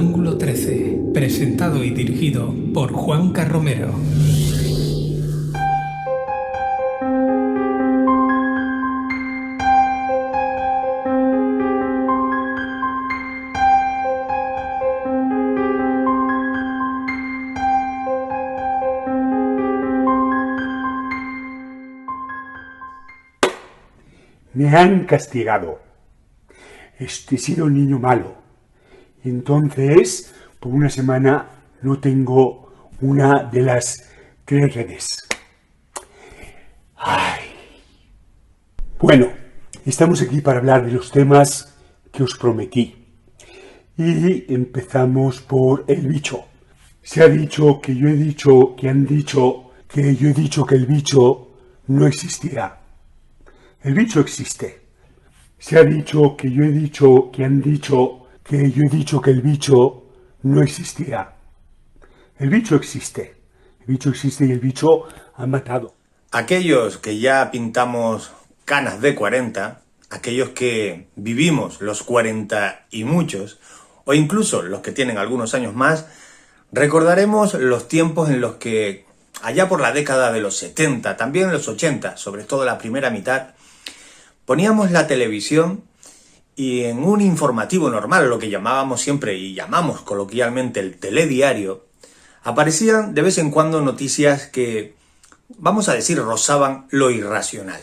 Ángulo 13, presentado y dirigido por Juanca Romero. Me han castigado. He sido un niño malo. Entonces, por una semana no tengo una de las 3 redes. Ay. Bueno, estamos aquí para hablar de los temas que os prometí. Y empezamos por el bicho. Se ha dicho que yo he dicho que han dicho que yo he dicho que el bicho no existirá. El bicho existe. Se ha dicho que yo he dicho que han dicho que yo he dicho que el bicho no existirá. El bicho existe. El bicho existe y el bicho ha matado. Aquellos que ya pintamos canas de 40, aquellos que vivimos los 40 y muchos, o incluso los que tienen algunos años más, recordaremos los tiempos en los que, allá por la década de los 70, también en los 80, sobre todo la primera mitad, poníamos la televisión y en un informativo normal, lo que llamábamos siempre y llamamos coloquialmente el telediario, aparecían de vez en cuando noticias que, vamos a decir, rozaban lo irracional.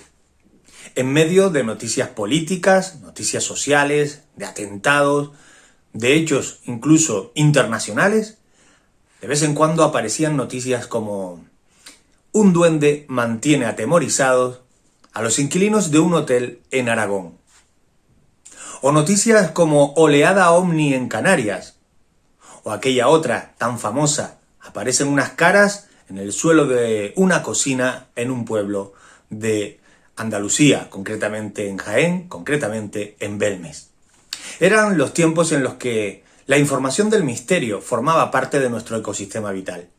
En medio de noticias políticas, noticias sociales, de atentados, de hechos incluso internacionales, de vez en cuando aparecían noticias como un duende mantiene atemorizados a los inquilinos de un hotel en Aragón. O noticias como oleada ovni en Canarias. O aquella otra tan famosa, aparecen unas caras en el suelo de una cocina en un pueblo de Andalucía, concretamente en Jaén, concretamente en Belmes. Eran los tiempos en los que la información del misterio formaba parte de nuestro ecosistema vital.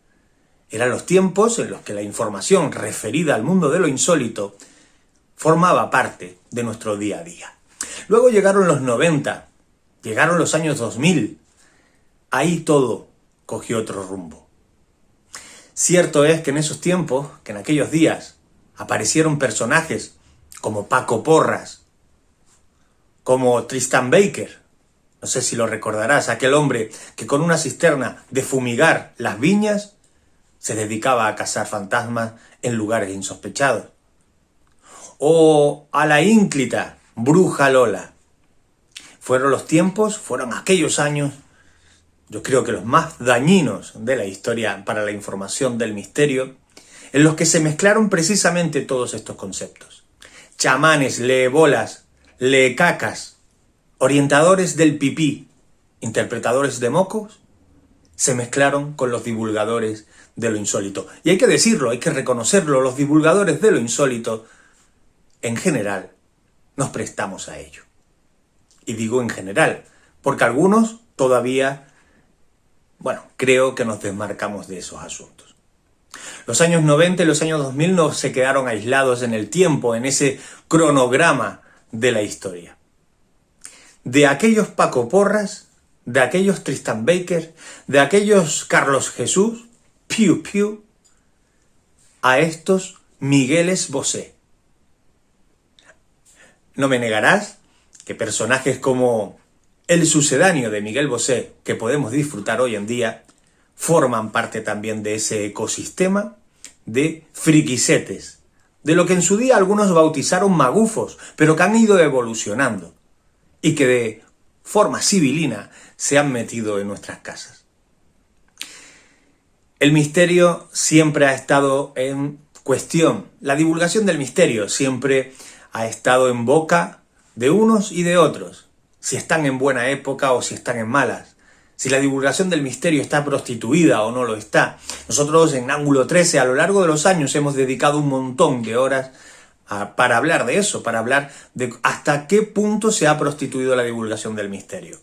Eran los tiempos en los que la información referida al mundo de lo insólito formaba parte de nuestro día a día. Luego llegaron los 90, llegaron los años 2000. Ahí todo cogió otro rumbo. Cierto es que en esos tiempos, que en aquellos días, aparecieron personajes como Paco Porras, como Tristan Baker. No sé si lo recordarás, aquel hombre que con una cisterna de fumigar las viñas se dedicaba a cazar fantasmas en lugares insospechados. O a la ínclita bruja Lola. Fueron los tiempos, fueron aquellos años, yo creo que los más dañinos de la historia para la información del misterio, en los que se mezclaron precisamente todos estos conceptos. Chamanes, leebolas, leecacas, orientadores del pipí, interpretadores de mocos, se mezclaron con los divulgadores de lo insólito. Y hay que decirlo, hay que reconocerlo, los divulgadores de lo insólito en general, nos prestamos a ello. Y digo en general, porque algunos todavía, creo que nos desmarcamos de esos asuntos. Los años 90 y los años 2000 no se quedaron aislados en el tiempo, en ese cronograma de la historia. De aquellos Paco Porras, de aquellos Tristan Baker, de aquellos Carlos Jesús, Piu Piu, a estos Migueles Bosé. No me negarás que personajes como el sucedáneo de Miguel Bosé, que podemos disfrutar hoy en día, forman parte también de ese ecosistema de friquisetes, de lo que en su día algunos bautizaron magufos, pero que han ido evolucionando y que de forma civilina se han metido en nuestras casas. El misterio siempre ha estado en cuestión, la divulgación del misterio siempre ha estado en boca de unos y de otros, si están en buena época o si están en malas, si la divulgación del misterio está prostituida o no lo está. Nosotros en Ángulo 13 a lo largo de los años hemos dedicado un montón de horas para hablar de eso, para hablar de hasta qué punto se ha prostituido la divulgación del misterio.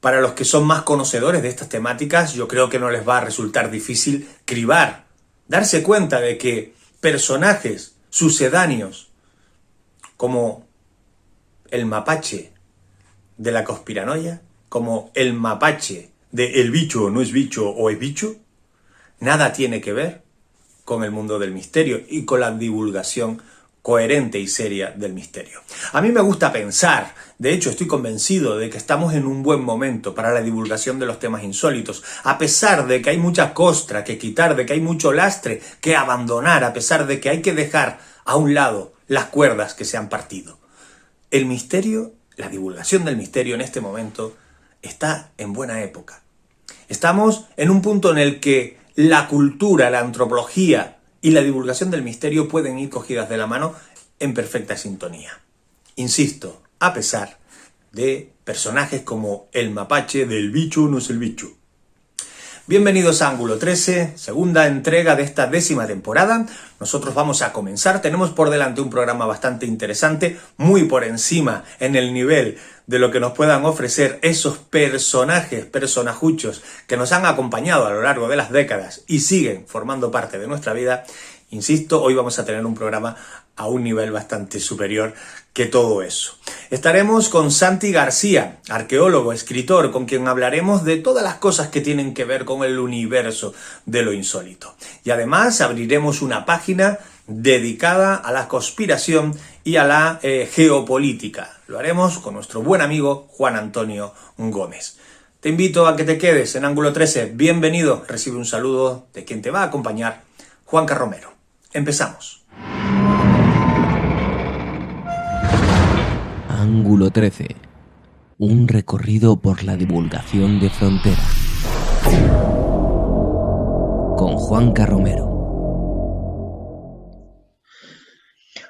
Para los que son más conocedores de estas temáticas, yo creo que no les va a resultar difícil cribar, darse cuenta de que personajes sucedáneos como el mapache de la conspiranoia como el mapache de el bicho no es bicho o es bicho, nada tiene que ver con el mundo del misterio y con la divulgación coherente y seria del misterio. A mí me gusta pensar, de hecho estoy convencido de que estamos en un buen momento para la divulgación de los temas insólitos, a pesar de que hay mucha costra que quitar, de que hay mucho lastre que abandonar, a pesar de que hay que dejar a un lado las cuerdas que se han partido. El misterio, la divulgación del misterio en este momento está en buena época. Estamos en un punto en el que la cultura, la antropología y la divulgación del misterio pueden ir cogidas de la mano en perfecta sintonía. Insisto, a pesar de personajes como el mapache del bicho no es el bicho. Bienvenidos a Ángulo 13, segunda entrega de esta 10ª temporada. Nosotros vamos a comenzar, tenemos por delante un programa bastante interesante, muy por encima en el nivel de lo que nos puedan ofrecer esos personajuchos que nos han acompañado a lo largo de las décadas y siguen formando parte de nuestra vida. Insisto, hoy vamos a tener un programa a un nivel bastante superior que todo eso. Estaremos con Santi García, arqueólogo, escritor, con quien hablaremos de todas las cosas que tienen que ver con el universo de lo insólito. Y además abriremos una página dedicada a la conspiración y a la geopolítica. Lo haremos con nuestro buen amigo Juan Antonio Gómez. Te invito a que te quedes en Ángulo 13. Bienvenido. Recibe un saludo de quien te va a acompañar, Juanca Romero. Empezamos. Ángulo 13. Un recorrido por la divulgación de fronteras. Con Juanca Romero.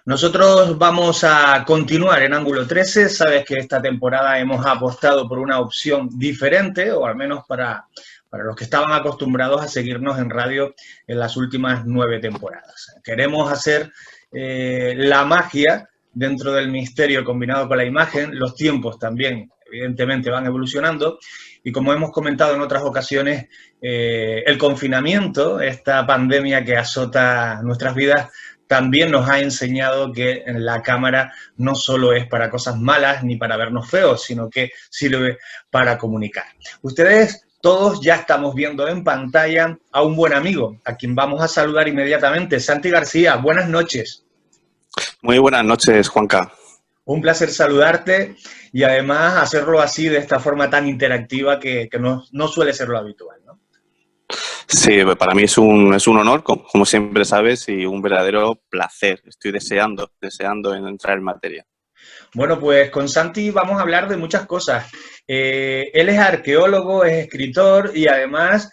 Nosotros vamos a continuar en Ángulo 13. Sabes que esta temporada hemos apostado por una opción diferente, o al menos para los que estaban acostumbrados a seguirnos en radio en las últimas 9 temporadas. Queremos hacer la magia dentro del misterio combinado con la imagen. Los tiempos también, evidentemente, van evolucionando. Y como hemos comentado en otras ocasiones, el confinamiento, esta pandemia que azota nuestras vidas, también nos ha enseñado que la cámara no solo es para cosas malas ni para vernos feos, sino que sirve para comunicar. Ustedes todos ya estamos viendo en pantalla a un buen amigo, a quien vamos a saludar inmediatamente. Santi García, buenas noches. Muy buenas noches, Juanca. Un placer saludarte y además hacerlo así, de esta forma tan interactiva que no suele ser lo habitual, ¿no? Sí, para mí es un honor, como siempre sabes, y un verdadero placer. Estoy deseando entrar en materia. Bueno, pues con Santi vamos a hablar de muchas cosas. Él es arqueólogo, es escritor y además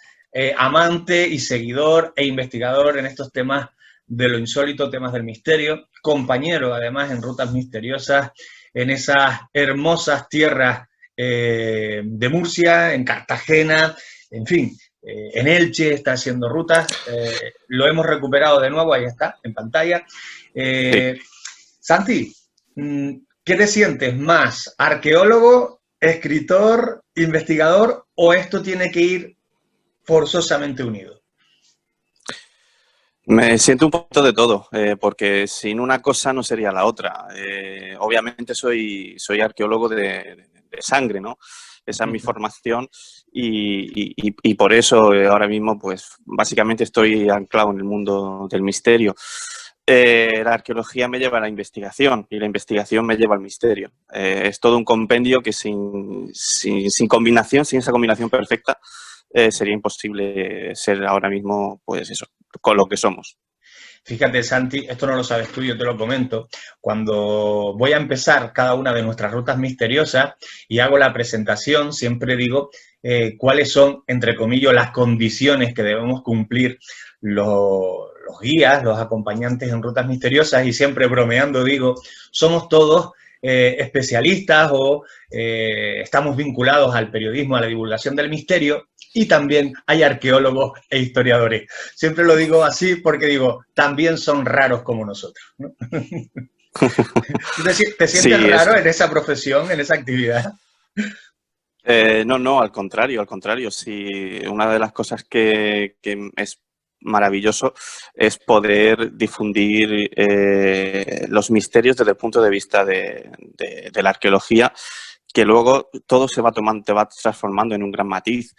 amante y seguidor e investigador en estos temas de lo insólito, temas del misterio, compañero además en rutas misteriosas, en esas hermosas tierras de Murcia, en Cartagena, en fin, en Elche está haciendo rutas, lo hemos recuperado de nuevo, ahí está, en pantalla. Sí. Santi, ¿qué te sientes más? ¿Arqueólogo, escritor, investigador o esto tiene que ir forzosamente unido? Me siento un poquito de todo, porque sin una cosa no sería la otra. Obviamente soy arqueólogo de sangre, ¿no? Esa es mi formación y por eso ahora mismo, pues, básicamente estoy anclado en el mundo del misterio. La arqueología me lleva a la investigación y la investigación me lleva al misterio. Es todo un compendio que sin esa combinación perfecta, sería imposible ser ahora mismo, pues eso, con lo que somos. Fíjate, Santi, esto no lo sabes tú, yo te lo comento. Cuando voy a empezar cada una de nuestras rutas misteriosas y hago la presentación, siempre digo cuáles son, entre comillas, las condiciones que debemos cumplir los guías, los acompañantes en rutas misteriosas, y siempre bromeando digo, somos todos especialistas o estamos vinculados al periodismo, a la divulgación del misterio, y también hay arqueólogos e historiadores. Siempre lo digo así porque digo, también son raros como nosotros, ¿no? ¿Te sientes raro en esa profesión, en esa actividad? No, al contrario. Sí, una de las cosas que es maravilloso es poder difundir los misterios desde el punto de vista de la arqueología, que luego todo se va tomando, te va transformando en un gran matiz.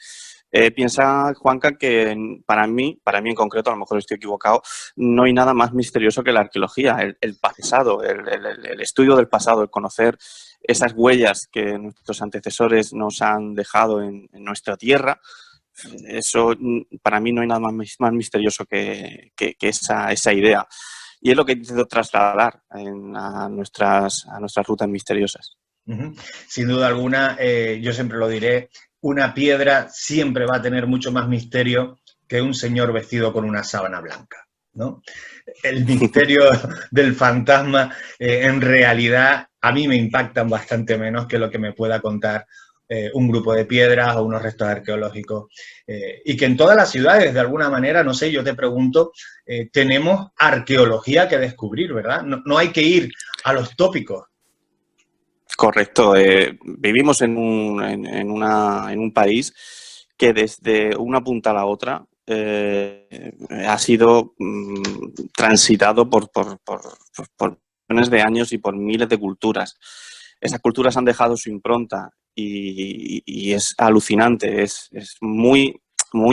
Piensa, Juanca, que para mí en concreto, a lo mejor estoy equivocado, no hay nada más misterioso que la arqueología, el pasado, el estudio del pasado, el conocer esas huellas que nuestros antecesores nos han dejado en nuestra tierra. Eso, para mí, no hay nada más misterioso que esa idea. Y es lo que intento trasladar a nuestras rutas misteriosas. Sin duda alguna, yo siempre lo diré, una piedra siempre va a tener mucho más misterio que un señor vestido con una sábana blanca, ¿no? El misterio del fantasma, en realidad, a mí me impactan bastante menos que lo que me pueda contar un grupo de piedras o unos restos arqueológicos. Y que en todas las ciudades, de alguna manera, no sé, yo te pregunto, tenemos arqueología que descubrir, ¿verdad? No hay que ir a los tópicos. Correcto. Vivimos en un país que desde una punta a la otra ha sido transitado por millones de años y por miles de culturas. Esas culturas han dejado su impronta y es alucinante, es muy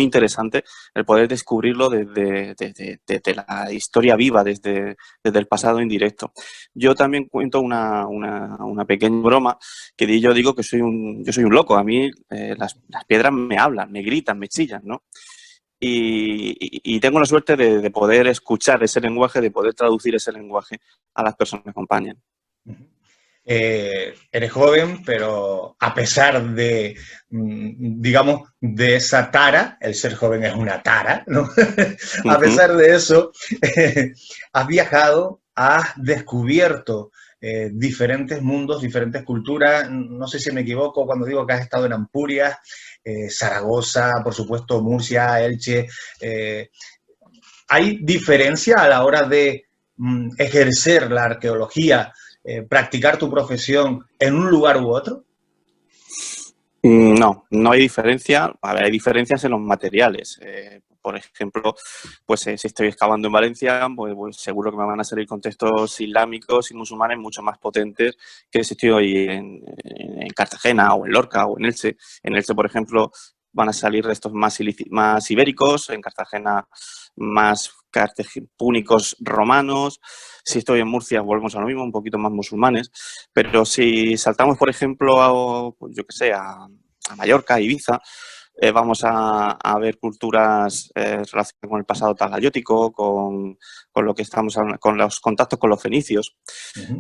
interesante el poder descubrirlo desde la historia viva, desde el pasado indirecto. Yo también cuento una pequeña broma que yo digo que yo soy un loco. A mí las piedras me hablan, me gritan, me chillan, ¿no? Y tengo la suerte de poder escuchar ese lenguaje, de poder traducir ese lenguaje a las personas que me acompañan. Eres joven, pero a pesar de, digamos, de esa tara, el ser joven es una tara, ¿no? A pesar de eso, has viajado, has descubierto diferentes mundos, diferentes culturas. No sé si me equivoco cuando digo que has estado en Ampurias, Zaragoza, por supuesto, Murcia, Elche. ¿Hay diferencia a la hora de ejercer la arqueología, practicar tu profesión en un lugar u otro? No hay diferencia. A ver, hay diferencias en los materiales. Por ejemplo, pues si estoy excavando en Valencia, pues seguro que me van a salir contextos islámicos y musulmanes mucho más potentes que si estoy en Cartagena o en Lorca o en Elche. En Elche, por ejemplo, van a salir restos más ibéricos, en Cartagena más púnicos romanos. Si estoy en Murcia, volvemos a lo mismo, un poquito más musulmanes. Pero si saltamos, por ejemplo, a Mallorca, a Ibiza, vamos a ver culturas relacionadas con el pasado talayótico, con lo que estamos hablando, con los contactos con los fenicios.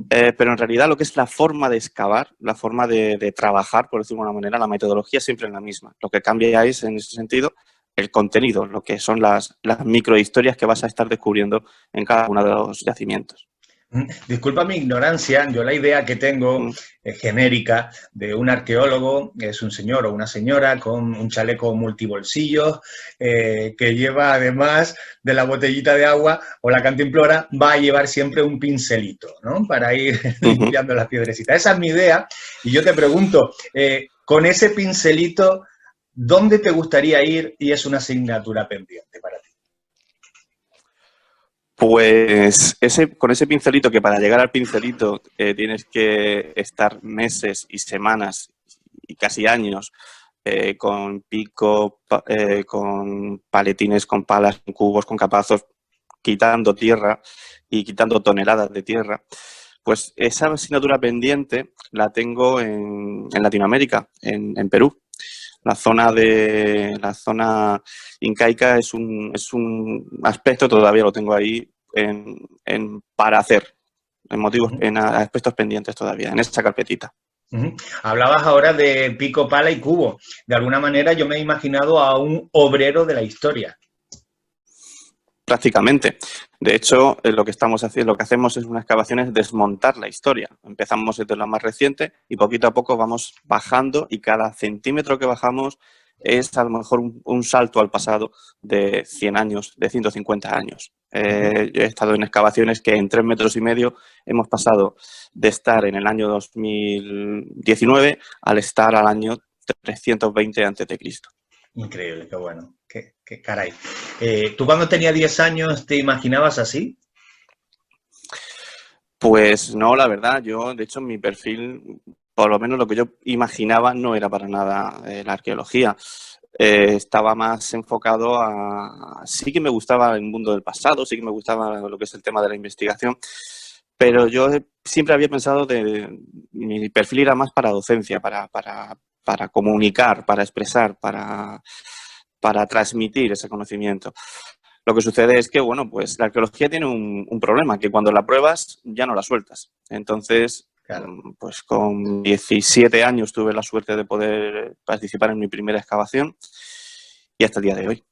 Pero en realidad lo que es la forma de excavar, la forma de trabajar, por decirlo de alguna manera, la metodología siempre es la misma. Lo que cambia es, en ese sentido, el contenido, lo que son las microhistorias que vas a estar descubriendo en cada uno de los yacimientos. Disculpa mi ignorancia, yo la idea que tengo genérica de un arqueólogo es un señor o una señora con un chaleco multibolsillos que lleva, además de la botellita de agua o la cantimplora, va a llevar siempre un pincelito, ¿no? Para ir limpiando las piedrecitas. Esa es mi idea y yo te pregunto, con ese pincelito, ¿dónde te gustaría ir y es una asignatura pendiente para ti? Pues con ese pincelito, que para llegar al pincelito tienes que estar meses y semanas y casi años con pico, con paletines, con palas, con cubos, con capazos, quitando tierra y quitando toneladas de tierra. Pues esa asignatura pendiente la tengo en Latinoamérica, en Perú. La zona incaica es un aspecto, todavía lo tengo ahí para hacer, en aspectos pendientes todavía, en esa carpetita. Hablabas ahora de pico, pala y cubo. De alguna manera yo me he imaginado a un obrero de la historia. Prácticamente. De hecho, lo que hacemos es unas excavaciones, desmontar la historia. Empezamos desde lo más reciente y poquito a poco vamos bajando y cada centímetro que bajamos es a lo mejor un salto al pasado de 100 años, de 150 años. Yo he estado en excavaciones que en 3,5 metros hemos pasado de estar en el año 2019 al estar al año 320 a.C. Increíble, qué bueno, qué caray. ¿Tú cuando tenías 10 años te imaginabas así? Pues no, la verdad, yo de hecho mi perfil por lo menos lo que yo imaginaba no era para nada la arqueología. Estaba más enfocado a... Sí que me gustaba el mundo del pasado, sí que me gustaba lo que es el tema de la investigación, pero yo siempre había pensado mi perfil era más para docencia, para comunicar, para expresar, para transmitir ese conocimiento. Lo que sucede es que, bueno, pues la arqueología tiene un problema, que cuando la pruebas ya no la sueltas. Entonces, Claro. pues con 17 años tuve la suerte de poder participar en mi primera excavación y hasta el día de hoy.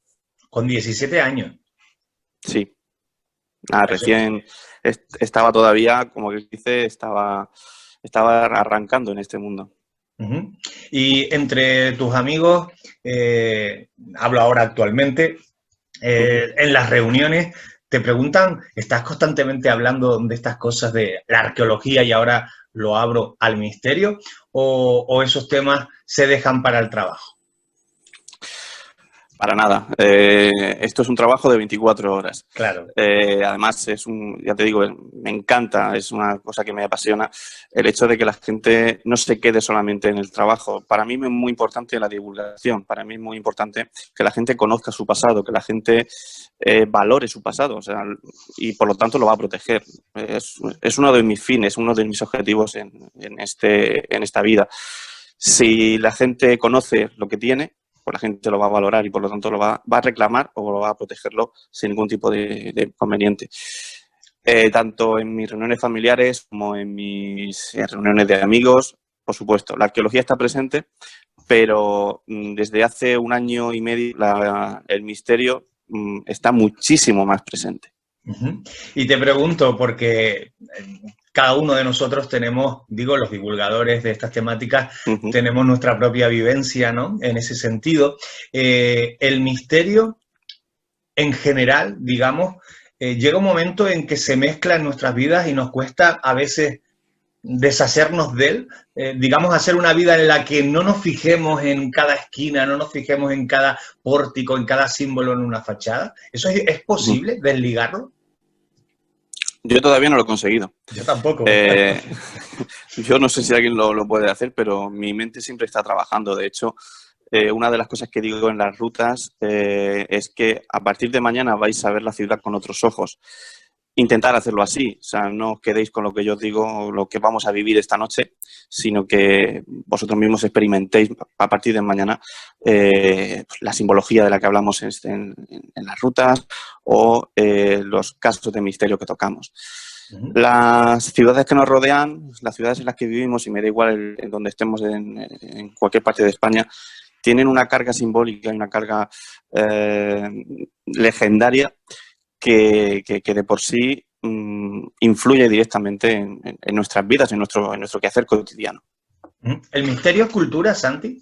Con 17 años. Sí. Eso. Recién estaba todavía, como que dice, estaba arrancando en este mundo. Uh-huh. Y entre tus amigos, hablo ahora actualmente, en las reuniones te preguntan, ¿estás constantemente hablando de estas cosas de la arqueología y ahora lo abro al misterio? ¿O esos temas se dejan para el trabajo? Para nada. Esto es un trabajo de 24 horas. Claro. Además, ya te digo, me encanta, es una cosa que me apasiona, el hecho de que la gente no se quede solamente en el trabajo. Para mí es muy importante la divulgación, para mí es muy importante que la gente conozca su pasado, que la gente valore su pasado, o sea, y por lo tanto lo va a proteger. Es uno de mis fines, uno de mis objetivos en esta vida. Si la gente conoce lo que tiene, pues la gente lo va a valorar y por lo tanto lo va a reclamar o lo va a protegerlo sin ningún tipo de inconveniente. Tanto en mis reuniones familiares como en mis reuniones de amigos, por supuesto. La arqueología está presente, pero desde hace 1 año y medio el misterio está muchísimo más presente. Uh-huh. Y te pregunto, porque cada uno de nosotros tenemos, digo, los divulgadores de estas temáticas, Uh-huh. tenemos nuestra propia vivencia, ¿no? En ese sentido, el misterio en general, digamos, llega un momento en que se mezcla en nuestras vidas y nos cuesta a veces deshacernos de él, digamos, hacer una vida en la que no nos fijemos en cada esquina, no nos fijemos en cada pórtico, en cada símbolo en una fachada. ¿Eso es posible, desligarlo? Yo todavía no lo he conseguido. Yo tampoco. Yo no sé si alguien lo puede hacer, pero mi mente siempre está trabajando. De hecho, una de las cosas que digo en las rutas es que a partir de mañana vais a ver la ciudad con otros ojos. Intentar hacerlo así, o sea, no os quedéis con lo que yo os digo, lo que vamos a vivir esta noche, sino que vosotros mismos experimentéis a partir de mañana la simbología de la que hablamos en las rutas o los casos de misterio que tocamos. Uh-huh. Las ciudades que nos rodean, las ciudades en las que vivimos, y me da igual en donde estemos en cualquier parte de España, tienen una carga simbólica y una carga legendaria que de por sí influye directamente en nuestras vidas, en nuestro quehacer cotidiano. ¿El misterio es cultura, Santi?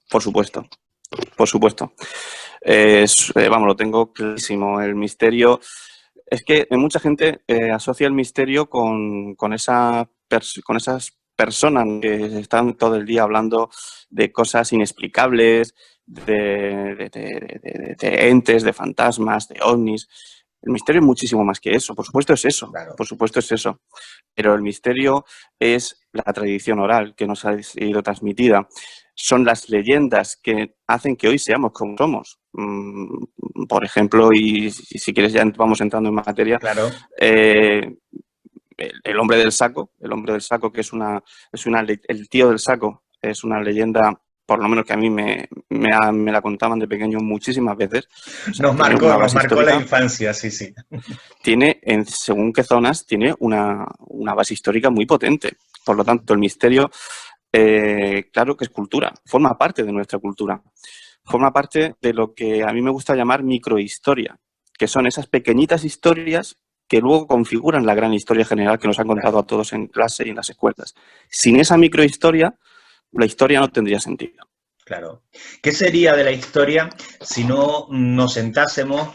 Por supuesto, por supuesto. Vamos, lo tengo clarísimo. El misterio es que mucha gente asocia el misterio con esas personas que están todo el día hablando de cosas inexplicables, de entes, de fantasmas, de ovnis. El misterio es muchísimo más que eso. Por supuesto es eso. Claro. Por supuesto es eso. Pero el misterio es la tradición oral que nos ha sido transmitida. Son las leyendas que hacen que hoy seamos como somos. Por ejemplo, y si quieres ya vamos entrando en materia, Claro. El hombre del saco, que es el tío del saco, es una leyenda, por lo menos que a mí me la contaban de pequeño muchísimas veces. O sea, Nos marcó la infancia, sí, sí. Tiene, según qué zonas, tiene una base histórica muy potente. Por lo tanto, el misterio, claro que es cultura, forma parte de nuestra cultura. Forma parte de lo que a mí me gusta llamar microhistoria, que son esas pequeñitas historias que luego configuran la gran historia general que nos han contado a todos en clase y en las escuelas. Sin esa microhistoria, la historia no tendría sentido. Claro. ¿Qué sería de la historia si no nos sentásemos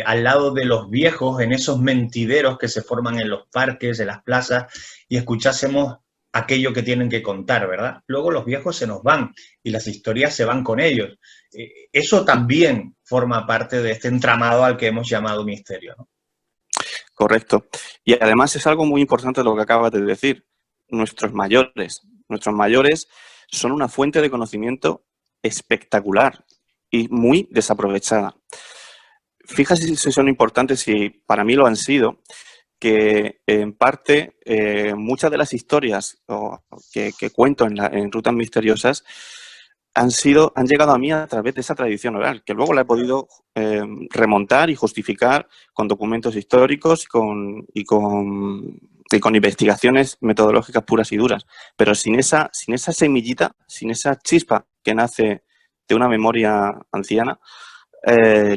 al lado de los viejos en esos mentideros que se forman en los parques, en las plazas, y escuchásemos aquello que tienen que contar, ¿verdad? Luego los viejos se nos van y las historias se van con ellos. Eso también forma parte de este entramado al que hemos llamado misterio, ¿no? Correcto. Y además es algo muy importante lo que acabas de decir. Nuestros mayores, nuestros mayores son una fuente de conocimiento espectacular y muy desaprovechada. Fíjate si son importantes, y para mí lo han sido, que en parte muchas de las historias que cuento en Rutas Misteriosas han llegado a mí a través de esa tradición oral, que luego la he podido remontar y justificar con documentos históricos y con investigaciones metodológicas puras y duras. Pero sin esa semillita, sin esa chispa que nace de una memoria anciana,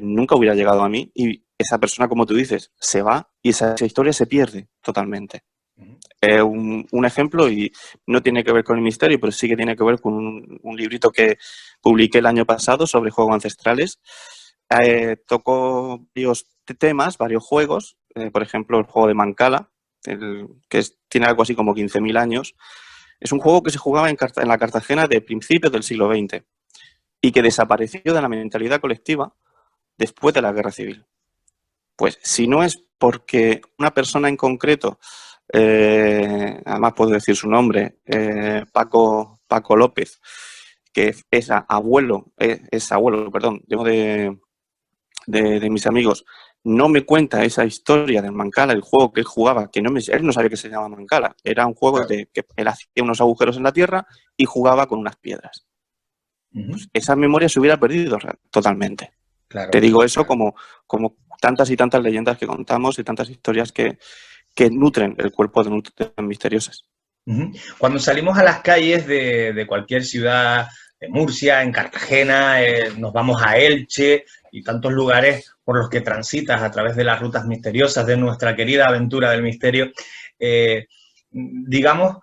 nunca hubiera llegado a mí, y esa persona, como tú dices, se va y esa historia se pierde totalmente. Un ejemplo, y no tiene que ver con el misterio, pero sí que tiene que ver con un librito que publiqué el año pasado sobre juegos ancestrales. Tocó varios temas, varios juegos, por ejemplo el juego de Mancala, tiene algo así como 15.000 años. Es un juego que se jugaba en la Cartagena de principios del siglo XX y que desapareció de la mentalidad colectiva después de la Guerra Civil. Pues si no es porque una persona en concreto, además puedo decir su nombre, Paco López, que es abuelo de mis amigos, no me cuenta esa historia del Mancala, el juego que él jugaba, que él no sabía que se llamaba Mancala, era un juego que él hacía unos agujeros en la tierra y jugaba con unas piedras. Pues esa memoria se hubiera perdido totalmente. Claro. Te digo eso como tantas y tantas leyendas que contamos y tantas historias que nutren el cuerpo de Rutas Misteriosas. Cuando salimos a las calles de cualquier ciudad, de Murcia, en Cartagena, nos vamos a Elche y tantos lugares por los que transitas a través de las rutas misteriosas de nuestra querida aventura del misterio, digamos,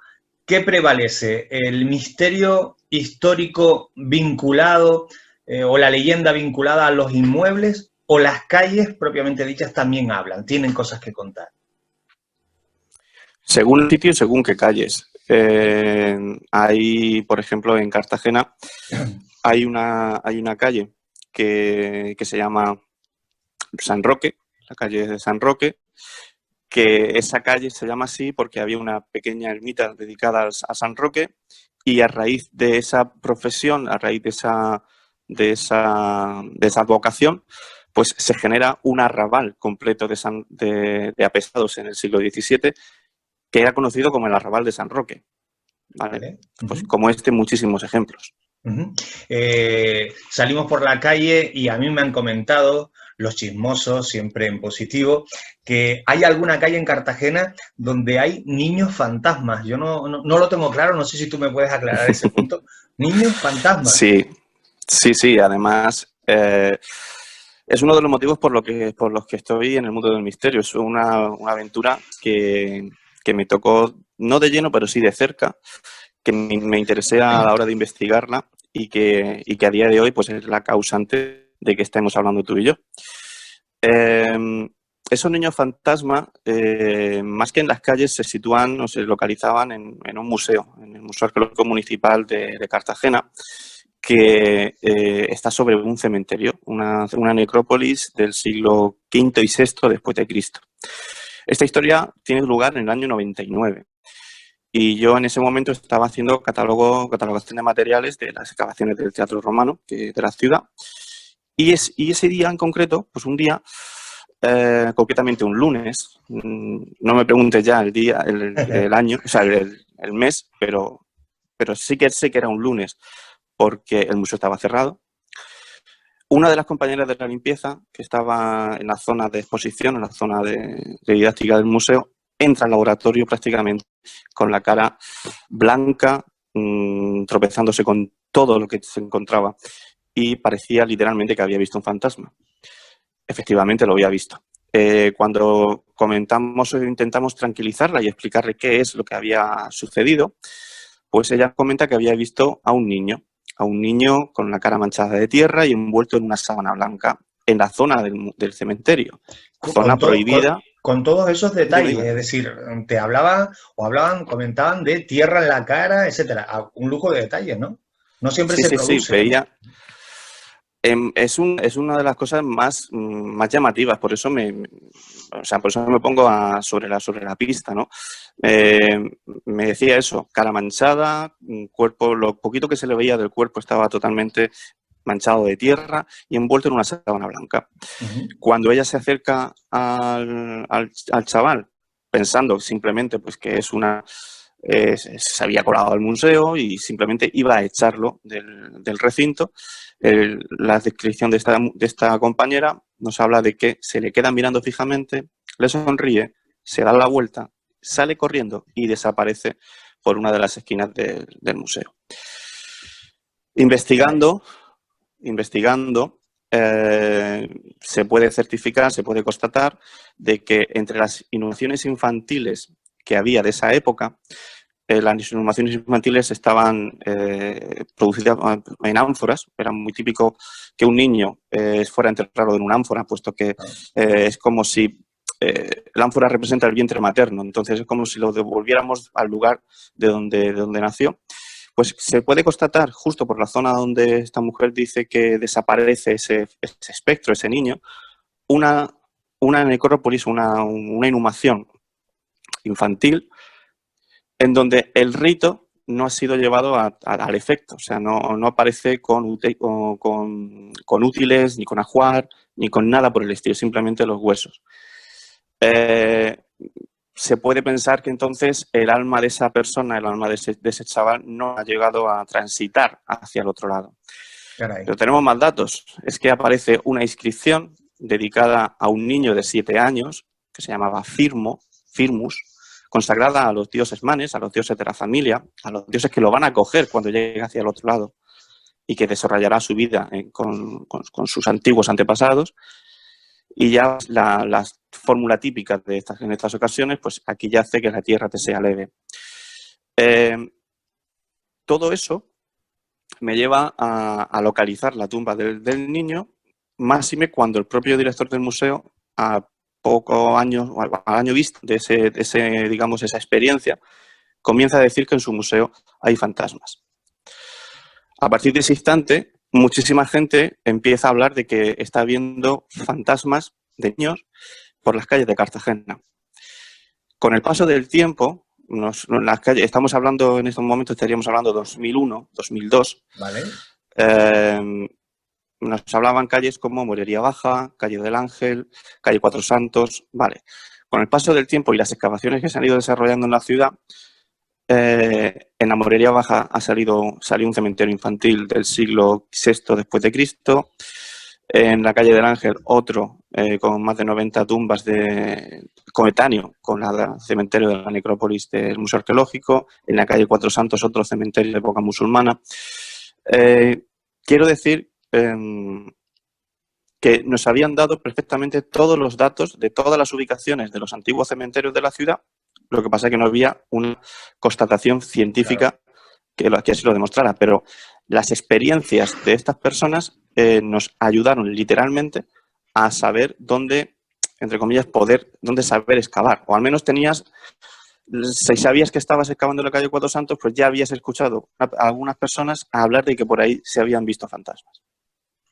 ¿qué prevalece? ¿El misterio histórico vinculado o la leyenda vinculada a los inmuebles, o las calles propiamente dichas también hablan, tienen cosas que contar? Según el sitio y según qué calles. Hay, por ejemplo, en Cartagena hay una calle que se llama San Roque, la calle de San Roque, que esa calle se llama así porque había una pequeña ermita dedicada a San Roque, y a raíz de esa profesión, a raíz de esa vocación, pues se genera un arrabal completo de apesados en el siglo XVII, que era conocido como el arrabal de San Roque. ¿Vale? Pues como muchísimos ejemplos. Salimos por la calle y a mí me han comentado los chismosos, siempre en positivo, que hay alguna calle en Cartagena donde hay niños fantasmas. Yo no lo tengo claro, no sé si tú me puedes aclarar ese punto. Niños fantasmas. Sí. Además, es uno de los motivos por los que estoy en el mundo del misterio. Es una aventura que me tocó, no de lleno, pero sí de cerca, que me interesé a la hora de investigarla y que a día de hoy pues es la causante de que estemos hablando tú y yo. Esos niños fantasma, más que en las calles, se sitúan o se localizaban en un museo, en el Museo Arqueológico Municipal de Cartagena, que está sobre un cementerio, una necrópolis del siglo V y VI después de Cristo. Esta historia tiene lugar en el año 99 y yo en ese momento estaba haciendo catalogación de materiales de las excavaciones del Teatro Romano de la ciudad, y ese día en concreto, pues un día, concretamente un lunes, no me preguntes ya el día, el año, o sea, el mes, pero sí que sé que era un lunes porque el museo estaba cerrado. Una de las compañeras de la limpieza, que estaba en la zona de exposición, en la zona de didáctica del museo, entra al laboratorio prácticamente con la cara blanca, tropezándose con todo lo que se encontraba, y parecía literalmente que había visto un fantasma. Efectivamente lo había visto. Cuando intentamos tranquilizarla y explicarle qué es lo que había sucedido, pues ella comenta que había visto a un niño con la cara manchada de tierra y envuelto en una sábana blanca en la zona del cementerio, zona prohibida. Con todos esos detalles, es decir, te comentaban de tierra en la cara, etcétera. Un lujo de detalles, ¿no? No siempre se produce. Sí, veía. Es una de las cosas más llamativas, por eso o sea, por eso me pongo sobre la pista, ¿no? Me decía eso, cara manchada, cuerpo, lo poquito que se le veía del cuerpo estaba totalmente manchado de tierra y envuelto en una sábana blanca. Cuando ella se acerca al chaval, pensando simplemente pues que es se había colado al museo y simplemente iba a echarlo del recinto, la descripción de esta compañera nos habla de que se le queda mirando fijamente, le sonríe, se da la vuelta, sale corriendo y desaparece por una de las esquinas del museo. Investigando, se puede certificar, se puede constatar de que entre las inhumaciones infantiles que había de esa época, las inhumaciones infantiles estaban producidas en ánforas. Era muy típico que un niño fuera enterrado en una ánfora, puesto que es como si la ánfora representa el vientre materno, entonces es como si lo devolviéramos al lugar de donde nació. Pues se puede constatar, justo por la zona donde esta mujer dice que desaparece ese espectro, ese niño, una necrópolis, una inhumación infantil, en donde el rito no ha sido llevado al efecto. O sea, no aparece con útiles, ni con ajuar, ni con nada por el estilo, simplemente los huesos. Se puede pensar que entonces el alma de esa persona, el alma de ese chaval, no ha llegado a transitar hacia el otro lado. Caray. Pero tenemos más datos. Es que aparece una inscripción dedicada a un niño de 7 años, que se llamaba Firmus, consagrada a los dioses manes, a los dioses de la familia, a los dioses que lo van a acoger cuando llegue hacia el otro lado y que desarrollará su vida con sus antiguos antepasados. Y ya la fórmula típica en estas ocasiones, pues aquí ya hace que la tierra te sea leve. Todo eso me lleva a localizar la tumba del niño, máxime cuando el propio director del museo, al año vista de esa experiencia, comienza a decir que en su museo hay fantasmas. A partir de ese instante, muchísima gente empieza a hablar de que está viendo fantasmas de niños por las calles de Cartagena. Con el paso del tiempo, las calles, estamos hablando en estos momentos, estaríamos hablando de 2001, 2002. Vale. Nos hablaban calles como Morería Baja, Calle del Ángel, Calle Cuatro Santos. Vale. Con el paso del tiempo y las excavaciones que se han ido desarrollando en la ciudad, en la Morería Baja salió un cementerio infantil del siglo VI después de Cristo. En la Calle del Ángel, otro con más de 90 tumbas coetáneo con el cementerio de la necrópolis del Museo Arqueológico. En la Calle Cuatro Santos, otro cementerio de época musulmana. Quiero decir que nos habían dado perfectamente todos los datos de todas las ubicaciones de los antiguos cementerios de la ciudad. Lo que pasa es que no había una constatación científica que así lo demostrara, pero las experiencias de estas personas nos ayudaron literalmente a saber dónde, entre comillas, dónde saber excavar. O al menos si sabías que estabas excavando en la Calle Cuatro Santos, pues ya habías escuchado a algunas personas hablar de que por ahí se habían visto fantasmas.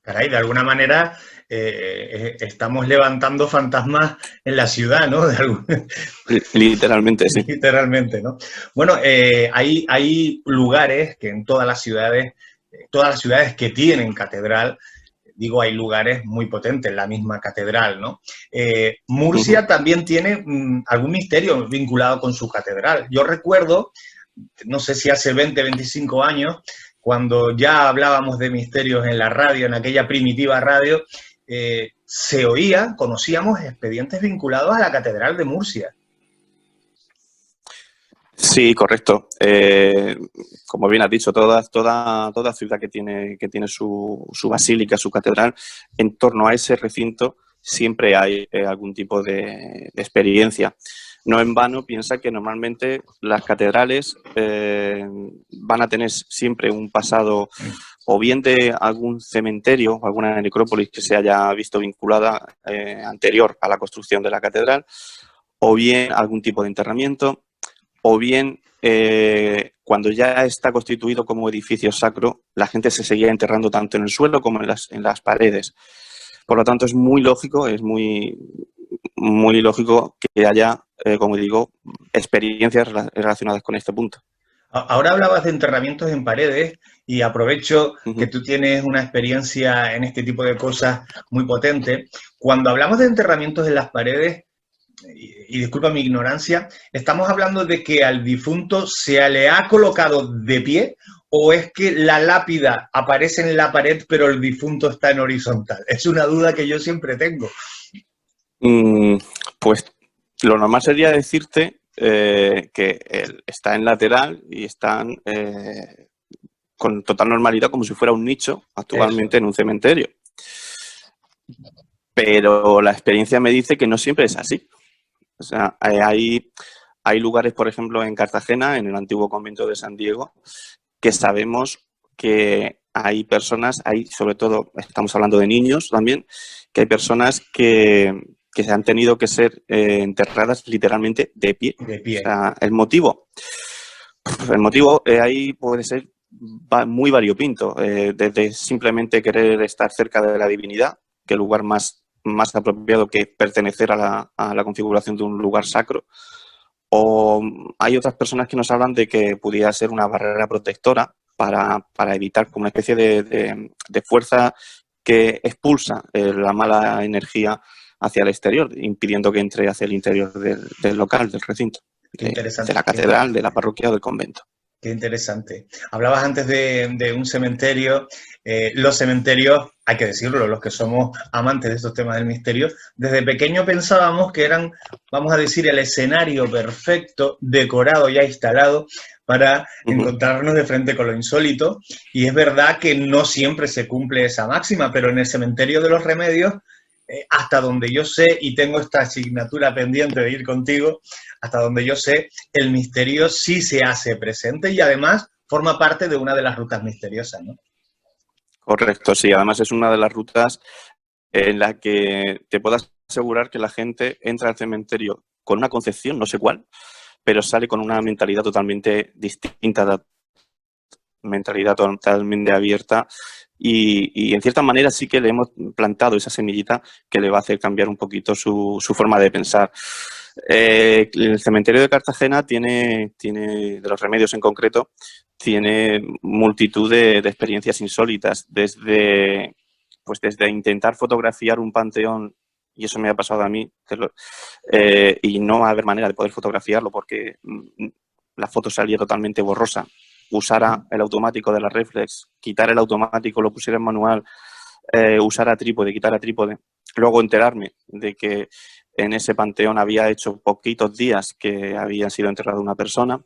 Caray, de alguna manera estamos levantando fantasmas en la ciudad, ¿no? Literalmente, sí. Literalmente, ¿no? Bueno, hay lugares que en todas las ciudades que tienen catedral, digo, hay lugares muy potentes, la misma catedral, ¿no? Murcia también tiene algún misterio vinculado con su catedral. Yo recuerdo, no sé si hace 20, 25 años, cuando ya hablábamos de misterios en la radio, en aquella primitiva radio, conocíamos expedientes vinculados a la Catedral de Murcia. Sí, correcto. Como bien has dicho, toda ciudad que tiene su basílica, su catedral, en torno a ese recinto siempre hay algún tipo de experiencia. No en vano piensa que normalmente las catedrales van a tener siempre un pasado o bien de algún cementerio o alguna necrópolis que se haya visto vinculada anterior a la construcción de la catedral, o bien algún tipo de enterramiento, o bien cuando ya está constituido como edificio sacro, la gente se seguía enterrando tanto en el suelo como en las paredes. Por lo tanto, es muy lógico, es muy muy lógico que haya, como digo, experiencias relacionadas con este punto. Ahora hablabas de enterramientos en paredes y aprovecho que Ujú. tú tienes una experiencia en este tipo de cosas muy potente. Cuando hablamos de enterramientos en las paredes, y disculpa mi ignorancia, ¿estamos hablando de que al difunto se le ha colocado de pie o es que la lápida aparece en la pared pero el difunto está en horizontal? Es una duda que yo siempre tengo. Pues lo normal sería decirte que está en lateral y están con total normalidad como si fuera un nicho actualmente Eso. en un cementerio. Pero la experiencia me dice que no siempre es así. O sea, hay lugares, por ejemplo, en Cartagena, en el antiguo convento de San Diego, que sabemos que hay personas, sobre todo, estamos hablando de niños también, que hay personas que se han tenido que ser enterradas literalmente de pie. De pie. O sea, el motivo ahí puede ser muy variopinto, desde simplemente querer estar cerca de la divinidad, que lugar más apropiado que pertenecer a la configuración de un lugar sacro. O hay otras personas que nos hablan de que pudiera ser una barrera protectora para evitar como una especie de fuerza que expulsa la mala energía hacia el exterior, impidiendo que entre hacia el interior del local, del recinto, Qué interesante. de la catedral, de la parroquia o del convento. Qué interesante. Hablabas antes de un cementerio. Los cementerios, hay que decirlo, los que somos amantes de estos temas del misterio, desde pequeño pensábamos que eran, vamos a decir, el escenario perfecto, decorado, ya instalado, para encontrarnos de frente con lo insólito. Y es verdad que no siempre se cumple esa máxima, pero en el cementerio de los Remedios, hasta donde yo sé, y tengo esta asignatura pendiente de ir contigo, hasta donde yo sé, el misterio sí se hace presente y además forma parte de una de las rutas misteriosas, ¿no? Correcto, sí. Además es una de las rutas en la que te puedo asegurar que la gente entra al cementerio con una concepción, no sé cuál, pero sale con una mentalidad totalmente distinta, mentalidad totalmente abierta y en cierta manera sí que le hemos plantado esa semillita que le va a hacer cambiar un poquito su forma de pensar. El cementerio de Cartagena tiene, de los Remedios en concreto, tiene multitud de experiencias insólitas, desde intentar fotografiar un panteón, y eso me ha pasado a mí, y no haber manera de poder fotografiarlo porque la foto salía totalmente borrosa. Usara el automático de la reflex, quitar el automático, lo pusiera en manual, usara trípode, quitar trípode. Luego enterarme de que en ese panteón había hecho poquitos días que había sido enterrada una persona.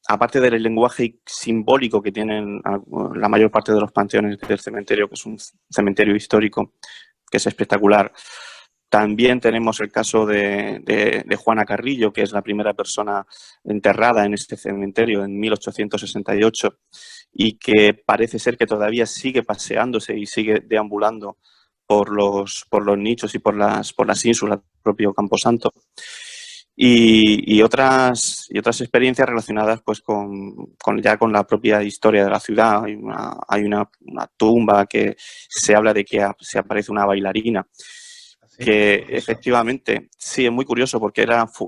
Aparte del lenguaje simbólico que tienen la mayor parte de los panteones del cementerio, que es un cementerio histórico, que es espectacular. También tenemos el caso de Juana Carrillo, que es la primera persona enterrada en este cementerio en 1868 y que parece ser que todavía sigue paseándose y sigue deambulando por los nichos y por las ínsulas del propio Camposanto. Y otras experiencias relacionadas pues con la propia historia de la ciudad. Hay una tumba que se habla de que se aparece una bailarina. Sí, Que efectivamente, sí, es muy curioso porque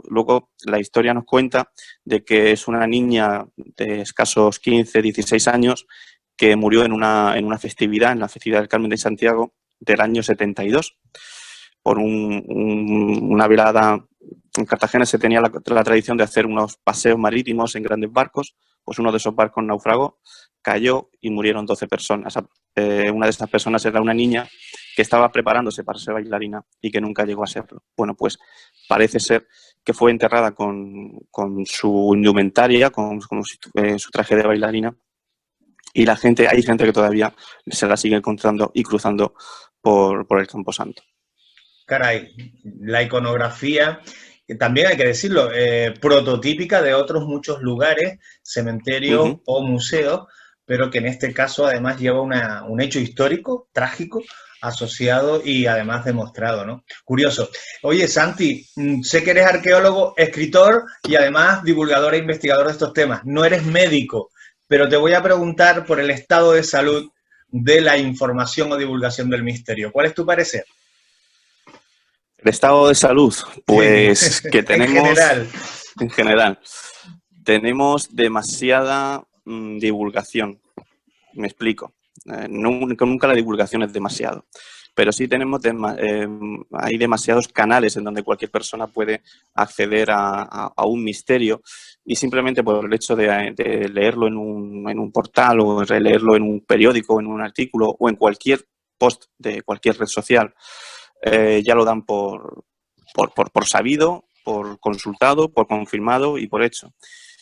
luego la historia nos cuenta de que es una niña de escasos 15, 16 años que murió en una festividad, en la festividad del Carmen de Santiago del año 72, por una velada. En Cartagena se tenía la tradición de hacer unos paseos marítimos en grandes barcos, pues uno de esos barcos naufragó, cayó y murieron 12 personas. Una de esas personas era una niña que estaba preparándose para ser bailarina y que nunca llegó a serlo. Bueno, pues parece ser que fue enterrada con su indumentaria, con su traje de bailarina, y hay gente que todavía se la sigue encontrando y cruzando por el Camposanto. Caray, la iconografía, que también hay que decirlo, prototípica de otros muchos lugares, cementerios o museos, pero que en este caso además lleva un hecho histórico, trágico, asociado y además demostrado, ¿no? Curioso. Oye, Santi, sé que eres arqueólogo, escritor y además divulgador e investigador de estos temas. No eres médico, pero te voy a preguntar por el estado de salud de la información o divulgación del misterio. ¿Cuál es tu parecer? El estado de salud, pues que tenemos... En general, tenemos demasiada divulgación. Me explico. Nunca la divulgación es demasiado. Pero sí tenemos hay demasiados canales en donde cualquier persona puede acceder a un misterio y simplemente por el hecho de leerlo en un portal o releerlo en un periódico, en un artículo o en cualquier post de cualquier red social, ya lo dan por sabido, por consultado, por confirmado y por hecho.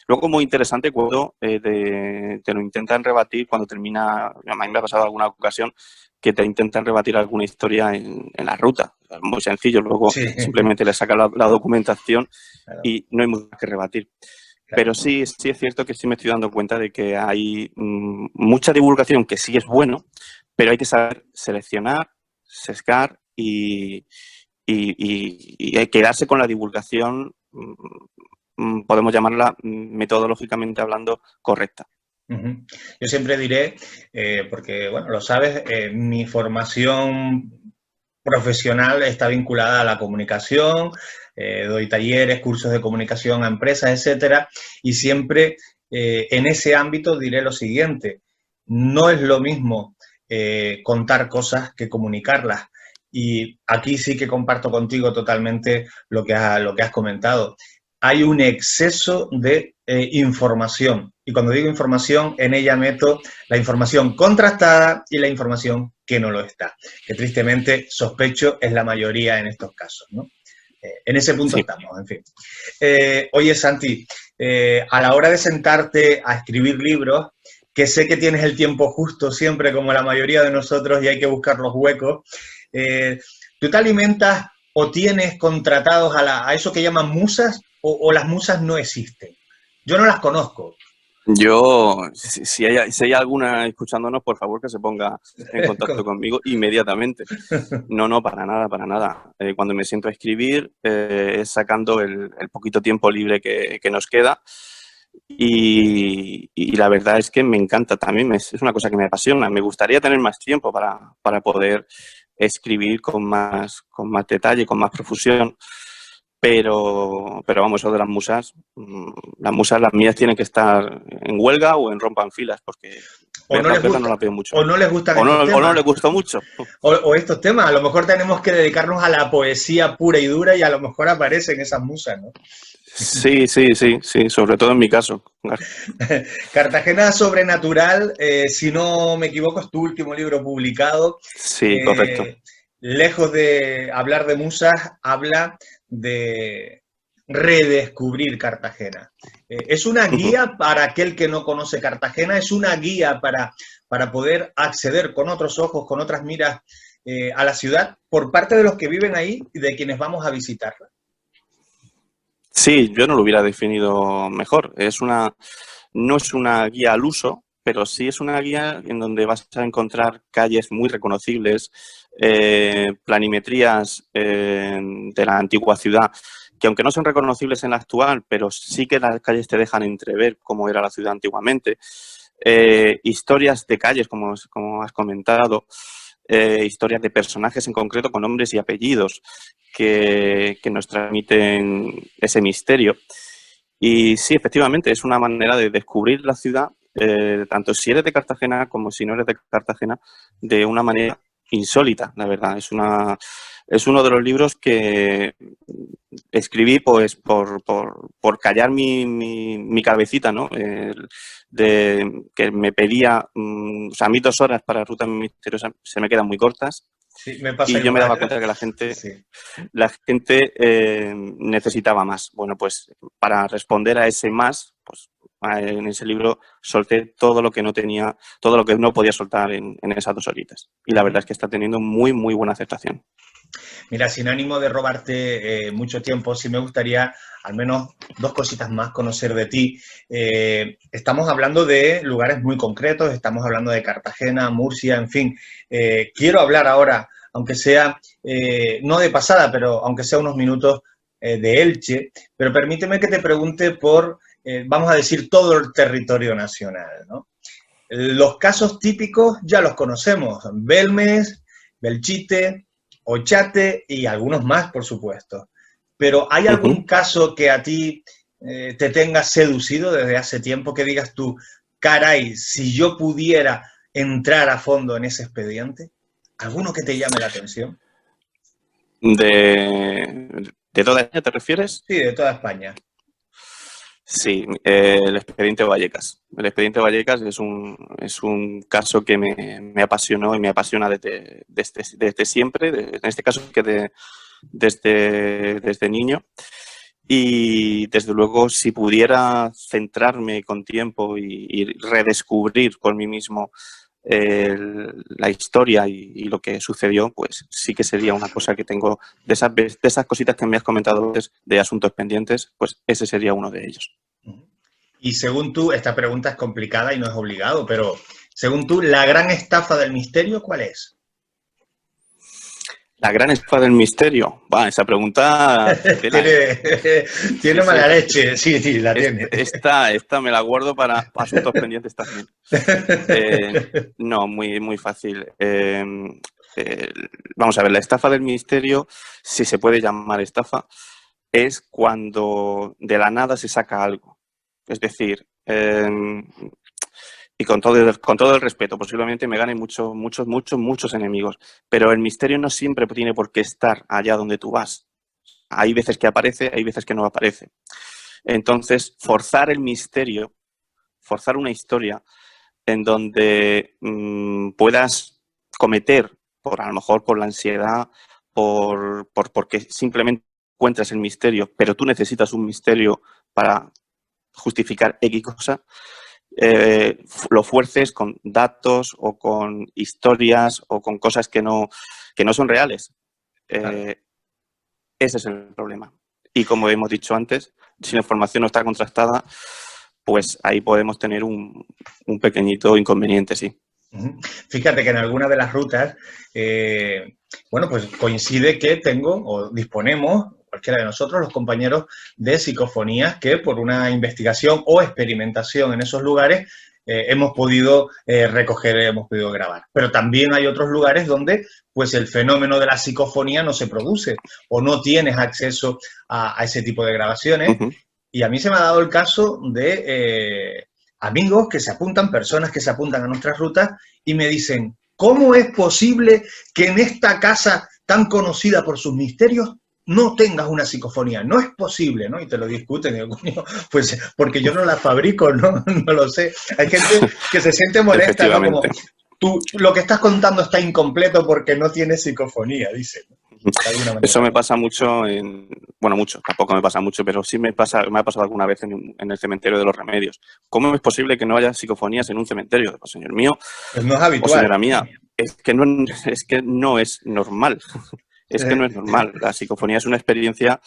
Luego, muy interesante cuando te lo intentan rebatir cuando termina, a mí me ha pasado alguna ocasión que te intentan rebatir alguna historia en la ruta. Es muy sencillo, luego simplemente le sacan la documentación y no hay mucho que rebatir. Pero sí es cierto que sí me estoy dando cuenta de que hay mucha divulgación que sí es bueno, pero hay que saber seleccionar, sesgar y quedarse con la divulgación, podemos llamarla metodológicamente hablando, correcta. Yo siempre diré, porque bueno, lo sabes, mi formación profesional está vinculada a la comunicación, doy talleres, cursos de comunicación a empresas, etcétera, y siempre en ese ámbito diré lo siguiente: no es lo mismo contar cosas que comunicarlas. Y aquí sí que comparto contigo totalmente lo que has comentado. Hay un exceso de información. Y cuando digo información, en ella meto la información contrastada y la información que no lo está. Que tristemente, sospecho, es la mayoría en estos casos, ¿no? En ese punto sí estamos, en fin. Oye, Santi, a la hora de sentarte a escribir libros, que sé que tienes el tiempo justo siempre, como la mayoría de nosotros, y hay que buscar los huecos, ¿tú te alimentas o tienes contratados a eso que llaman musas o las musas no existen? Yo no las conozco. Yo, si hay alguna escuchándonos, por favor que se ponga en contacto conmigo inmediatamente. No, para nada, para nada. Cuando me siento a escribir, es sacando el poquito tiempo libre que nos queda. Y la verdad es que me encanta también, es una cosa que me apasiona. Me gustaría tener más tiempo para poder escribir con más detalle, con más profusión. Pero vamos, eso de las musas, las mías tienen que estar en huelga o en rompan filas, porque o no les gusta, no la veo mucho. O no les gustan estos temas. O no les gusta mucho. O estos temas. A lo mejor tenemos que dedicarnos a la poesía pura y dura y a lo mejor aparecen esas musas, ¿no? Sí, sobre todo en mi caso. Cartagena Sobrenatural, si no me equivoco, es tu último libro publicado. Sí, correcto. Lejos de hablar de musas, habla de redescubrir Cartagena. ¿Es una guía para aquel que no conoce Cartagena? ¿Es una guía para poder acceder con otros ojos, con otras miras a la ciudad por parte de los que viven ahí y de quienes vamos a visitarla? Sí, yo no lo hubiera definido mejor. No es una guía al uso, pero sí es una guía en donde vas a encontrar calles muy reconocibles, planimetrías de la antigua ciudad, que aunque no son reconocibles en la actual, pero sí que las calles te dejan entrever cómo era la ciudad antiguamente. Historias de calles, como has comentado, historias de personajes en concreto con nombres y apellidos que nos transmiten ese misterio. Y sí, efectivamente, es una manera de descubrir la ciudad, tanto si eres de Cartagena como si no eres de Cartagena, de una manera insólita, la verdad. Es uno de los libros que escribí pues por callar mi cabecita, ¿no? Que me pedía, o sea, a mí 2 horas para Ruta Misteriosa se me quedan muy cortas. Sí, me pasa y yo igual, me daba cuenta que la gente necesitaba más. Bueno, pues para responder a ese más, pues en ese libro solté todo lo que no tenía, todo lo que no podía soltar en esas 2 horitas. Y la verdad es que está teniendo muy, muy buena aceptación. Mira, sin ánimo de robarte mucho tiempo, sí me gustaría al menos 2 cositas más conocer de ti. Estamos hablando de lugares muy concretos, estamos hablando de Cartagena, Murcia, en fin. Quiero hablar ahora, aunque sea, no de pasada, pero aunque sea unos minutos de Elche, pero permíteme que te pregunte por, vamos a decir, todo el territorio nacional, ¿no? Los casos típicos ya los conocemos: Belmes, Belchite, Ochate y algunos más, por supuesto. Pero ¿hay algún caso que a ti te tenga seducido desde hace tiempo, que digas tú, caray, si yo pudiera entrar a fondo en ese expediente? ¿Alguno que te llame la atención? ¿De toda España te refieres? Sí, de toda España. Sí, el expediente Vallecas. El expediente Vallecas es un caso que me apasionó y me apasiona desde siempre, en este caso que desde niño. Y desde luego, si pudiera centrarme con tiempo y redescubrir por mí mismo la historia y lo que sucedió, pues sí que sería una cosa que tengo, de esas cositas que me has comentado antes, de asuntos pendientes, pues ese sería uno de ellos. Y según tú, esta pregunta es complicada y no es obligado, pero según tú, ¿la gran estafa del misterio cuál es? La gran estafa del misterio. Esa pregunta tiene mala leche, sí, la tiene. Esta me la guardo para asuntos pendientes también. No, muy fácil. Vamos a ver, la estafa del misterio, si se puede llamar estafa, es cuando de la nada se saca algo. Es decir, y con todo el respeto, posiblemente me gane muchos enemigos, pero el misterio no siempre tiene por qué estar allá donde tú vas. Hay veces que aparece, hay veces que no aparece. Entonces, forzar el misterio, forzar una historia en donde puedas cometer, a lo mejor por la ansiedad, porque simplemente encuentras el misterio, pero tú necesitas un misterio para justificar X cosa, lo fuerces con datos o con historias o con cosas que no son reales. Claro. Ese es el problema. Y como hemos dicho antes, si la información no está contrastada, pues ahí podemos tener un pequeñito inconveniente, sí. Fíjate que en alguna de las rutas, bueno, pues coincide que tengo o disponemos, cualquiera de nosotros, los compañeros, de psicofonías que por una investigación o experimentación en esos lugares hemos podido recoger, hemos podido grabar. Pero también hay otros lugares donde pues el fenómeno de la psicofonía no se produce o no tienes acceso a ese tipo de grabaciones. Y a mí se me ha dado el caso de amigos que se apuntan, personas que se apuntan a nuestras rutas y me dicen, ¿cómo es posible que en esta casa tan conocida por sus misterios no tengas una psicofonía? No es posible, ¿no? Y te lo discuten, y digo, coño, pues porque yo no la fabrico, ¿no? No lo sé. Hay gente que se siente molesta, ¿no? Como, tú, lo que estás contando está incompleto porque no tiene psicofonía, dicen. Eso me pasa mucho mucho, tampoco me pasa mucho, pero sí me ha pasado alguna vez en el cementerio de los Remedios. ¿Cómo es posible que no haya psicofonías en un cementerio? Pues, señor mío, pues no es habitual. O señora mía, es que no es normal. Es que no es normal. La psicofonía es una experiencia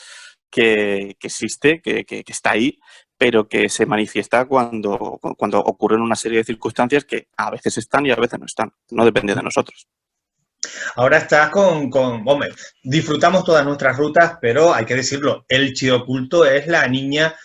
que existe, que está ahí, pero que se manifiesta cuando ocurren una serie de circunstancias que a veces están y a veces no están. No depende de nosotros. Ahora estás hombre, disfrutamos todas nuestras rutas, pero hay que decirlo, el Chioculto es la niña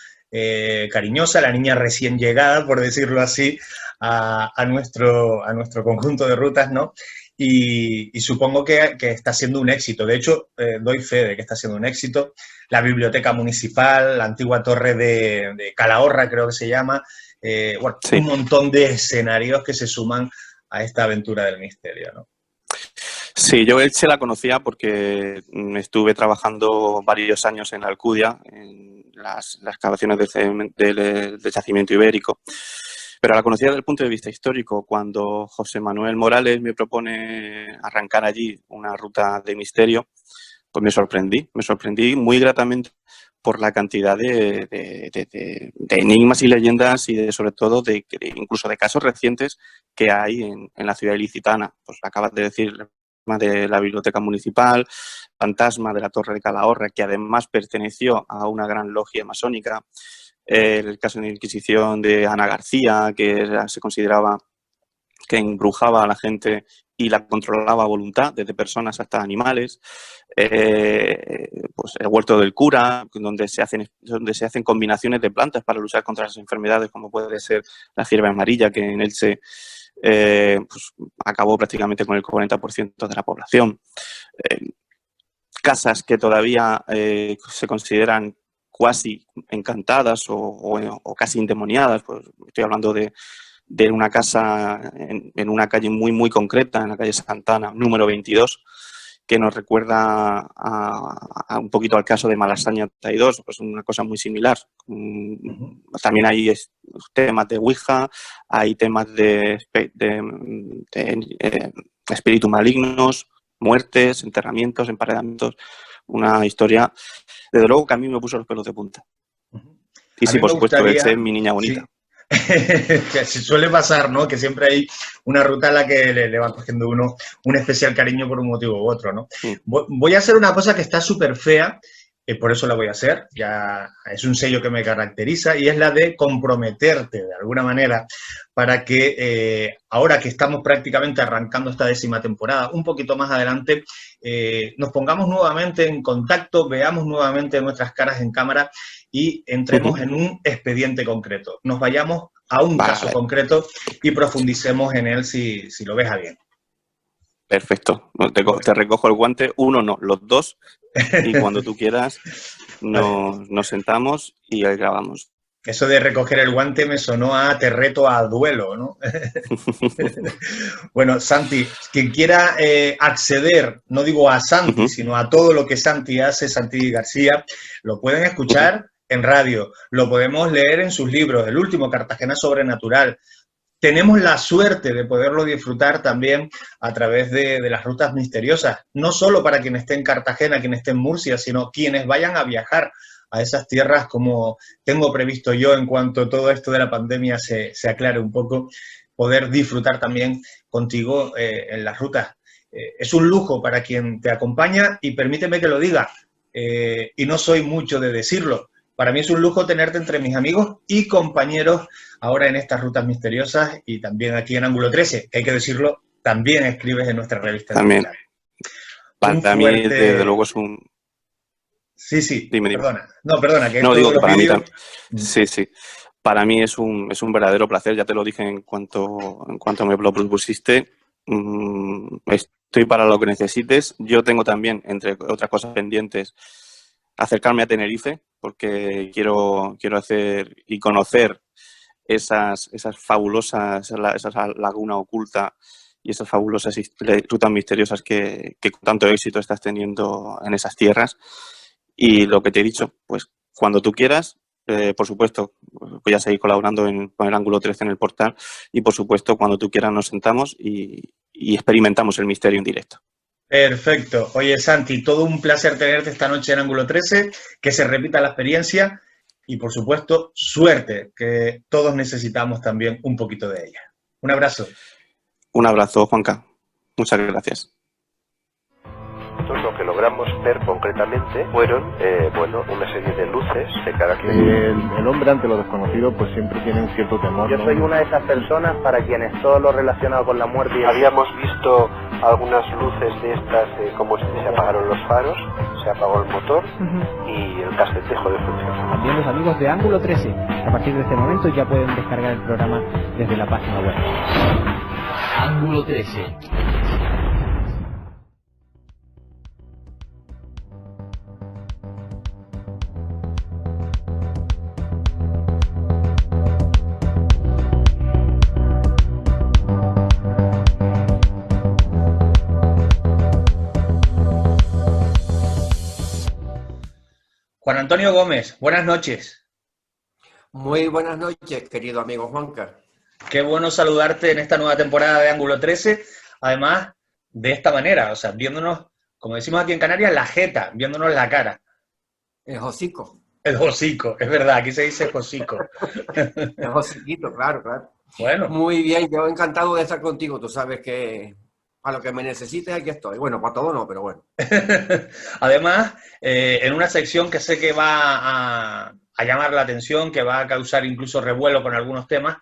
cariñosa, la niña recién llegada, por decirlo así, a nuestro conjunto de rutas, ¿no? Y supongo que está siendo un éxito. De hecho, doy fe de que está siendo un éxito. La biblioteca municipal, la antigua torre de Calahorra, creo que se llama. Bueno, sí. Un montón de escenarios que se suman a esta aventura del misterio, ¿no? Sí, yo Elche la conocía porque estuve trabajando varios años en la Alcudia, en las excavaciones del yacimiento ibérico. Pero la conocía desde el punto de vista histórico. Cuando José Manuel Morales me propone arrancar allí una ruta de misterio, pues me sorprendí muy gratamente por la cantidad de enigmas y leyendas y sobre todo incluso de casos recientes que hay en la ciudad ilicitana. Pues acabas de decir, de la biblioteca municipal, fantasma de la torre de Calahorra, que además perteneció a una gran logia masónica. El caso de la Inquisición de Ana García, que se consideraba que embrujaba a la gente y la controlaba a voluntad, desde personas hasta animales. Pues el huerto del cura, donde se hacen combinaciones de plantas para luchar contra las enfermedades, como puede ser la fiebre amarilla, que en Elche pues acabó prácticamente con el 40% de la población. casas que todavía se consideran cuasi encantadas o casi endemoniadas. Pues estoy hablando de una casa en una calle muy, muy concreta, en la calle Santana, número 22, que nos recuerda a un poquito al caso de Malasaña 32, pues una cosa muy similar. También hay temas de Ouija, hay temas de espíritus malignos, muertes, enterramientos, emparedamientos. Una historia, desde luego, que a mí me puso los pelos de punta. Y A sí, mí por me supuesto, gustaría, Elche, mi niña bonita. sí. Que se suele pasar, ¿no? Que siempre hay una ruta a la que le va cogiendo uno un especial cariño por un motivo u otro, ¿no? Sí. Voy a hacer una cosa que está súper fea, por eso la voy a hacer, ya es un sello que me caracteriza, y es la de comprometerte de alguna manera para que ahora que estamos prácticamente arrancando esta 10ª temporada, un poquito más adelante, nos pongamos nuevamente en contacto, veamos nuevamente nuestras caras en cámara y entremos en un expediente concreto. Nos vayamos a un caso concreto y profundicemos en él si lo ves a bien. Perfecto. Te recojo el guante. Uno no, los dos. Y cuando tú quieras nos sentamos y ahí grabamos. Eso de recoger el guante me sonó a te reto a duelo, ¿no? Bueno, Santi, quien quiera acceder, no digo a Santi, sino a todo lo que Santi hace, Santi García, lo pueden escuchar en radio, lo podemos leer en sus libros, el último, Cartagena Sobrenatural. Tenemos la suerte de poderlo disfrutar también a través de las rutas misteriosas, no solo para quien esté en Cartagena, quien esté en Murcia, sino quienes vayan a viajar a esas tierras como tengo previsto yo en cuanto todo esto de la pandemia se aclare un poco, poder disfrutar también contigo en las rutas. Es un lujo para quien te acompaña y permíteme que lo diga, y no soy mucho de decirlo, para mí es un lujo tenerte entre mis amigos y compañeros ahora en estas rutas misteriosas y también aquí en Ángulo 13, que hay que decirlo, también escribes en nuestra revista. También. Para mí, desde luego, es un... Sí, dime. Perdona. No, perdona. Que no, digo que para mí también... Sí. Para mí es un verdadero placer, ya te lo dije en cuanto me lo propusiste. Estoy para lo que necesites. Yo tengo también, entre otras cosas pendientes, acercarme a Tenerife, porque quiero hacer y conocer esas fabulosas, esa laguna oculta y esas fabulosas rutas misteriosas que con tanto éxito estás teniendo en esas tierras. Y lo que te he dicho, pues cuando tú quieras, por supuesto, voy a seguir colaborando con el Ángulo 13 en el portal y, por supuesto, cuando tú quieras nos sentamos y experimentamos el misterio en directo. Perfecto. Oye, Santi, todo un placer tenerte esta noche en Ángulo 13, que se repita la experiencia y, por supuesto, suerte, que todos necesitamos también un poquito de ella. Un abrazo. Un abrazo, Juanca. Muchas gracias. Lo que logramos ver concretamente fueron, una serie de luces de carácter. El hombre ante lo desconocido pues siempre tiene un cierto temor. Yo soy una de esas personas para quienes todo lo relacionado con la muerte... Habíamos visto algunas luces de estas, como se apagaron los faros, se apagó el motor y el casete dejó de funcionar. También los amigos de Ángulo 13, a partir de este momento ya pueden descargar el programa desde la página web. Ángulo 13. Juan Antonio Gómez, buenas noches. Muy buenas noches, querido amigo Juanca. Qué bueno saludarte en esta nueva temporada de Ángulo 13, además de esta manera, o sea, viéndonos, como decimos aquí en Canarias, la jeta, viéndonos la cara. El hocico. El hocico, es verdad, aquí se dice hocico. El hociquito, claro. Bueno. Muy bien, yo encantado de estar contigo, tú sabes que a lo que me necesites aquí estoy. Bueno, para todo no, pero bueno. Además, en una sección que sé que va a llamar la atención, que va a causar incluso revuelo con algunos temas,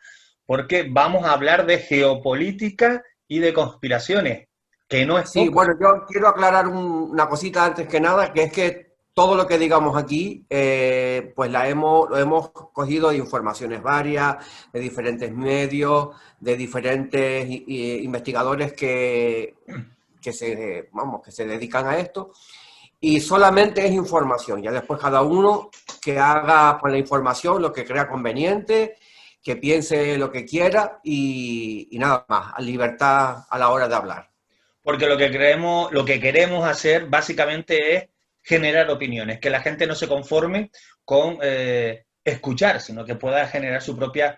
porque vamos a hablar de geopolítica y de conspiraciones, que no es poco. Sí, bueno, yo quiero aclarar una cosita antes que nada, que es que todo lo que digamos aquí, pues lo hemos cogido de informaciones varias, de diferentes medios, de diferentes investigadores que se dedican a esto. y solamente es información. Ya después cada uno que haga con la información lo que crea conveniente, que piense lo que quiera y nada más, a libertad a la hora de hablar. Porque lo que queremos hacer básicamente es generar opiniones, que la gente no se conforme con escuchar, sino que pueda generar su propio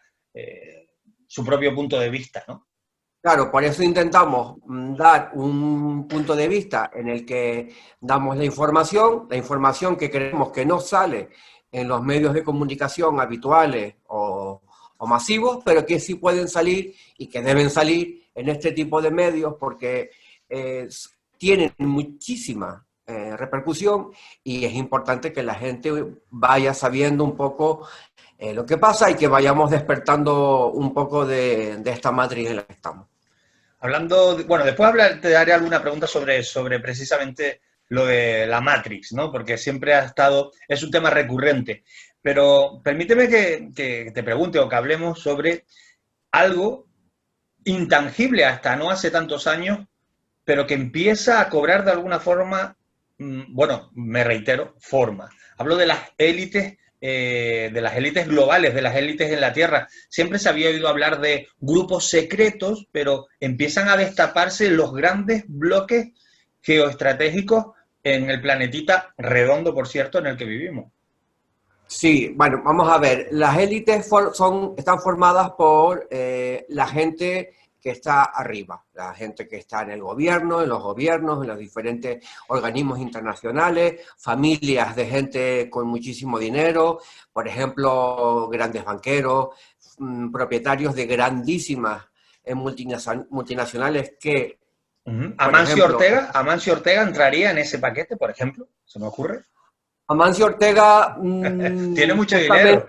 punto de vista, ¿no? Claro, por eso intentamos dar un punto de vista en el que damos la información que creemos que no sale en los medios de comunicación habituales o masivos, pero que sí pueden salir y que deben salir en este tipo de medios porque tienen muchísima repercusión y es importante que la gente vaya sabiendo un poco lo que pasa y que vayamos despertando un poco de esta matriz en la que estamos. Bueno, después te daré alguna pregunta sobre precisamente lo de la Matrix, ¿no? Porque siempre es un tema recurrente. Pero permíteme que te pregunte o que hablemos sobre algo intangible hasta no hace tantos años, pero que empieza a cobrar de alguna forma, bueno, me reitero, forma. Hablo de las élites globales, de las élites en la Tierra. Siempre se había oído hablar de grupos secretos, pero empiezan a destaparse los grandes bloques geoestratégicos en el planetita redondo, por cierto, en el que vivimos. Sí, bueno, vamos a ver. Las élites están formadas por la gente que está arriba, la gente que está en el gobierno, en los diferentes organismos internacionales, familias de gente con muchísimo dinero, por ejemplo, grandes banqueros, propietarios de grandísimas multinacionales que... Amancio Ortega entraría en ese paquete, por ejemplo, ¿se me ocurre? Amancio Ortega tiene mucho dinero.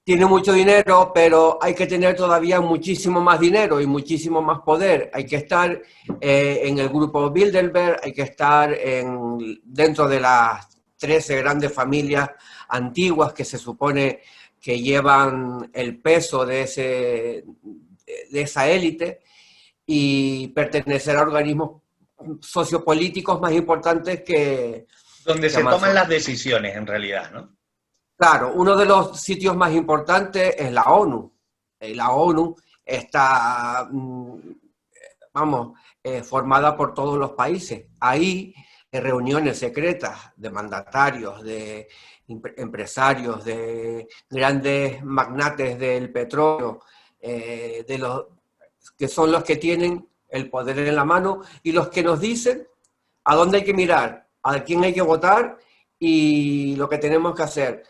Tiene mucho dinero, pero hay que tener todavía muchísimo más dinero y muchísimo más poder. Hay que estar en el grupo Bilderberg, hay que estar dentro de las 13 grandes familias antiguas que se supone que llevan el peso de esa élite y pertenecer a organismos sociopolíticos más importantes que... Donde se toman las decisiones, en realidad, ¿no? Claro, uno de los sitios más importantes es la ONU. La ONU está, formada por todos los países. Ahí, en reuniones secretas de mandatarios, de empresarios, de grandes magnates del petróleo, que son los que tienen el poder en la mano y los que nos dicen a dónde hay que mirar, a quién hay que votar y lo que tenemos que hacer.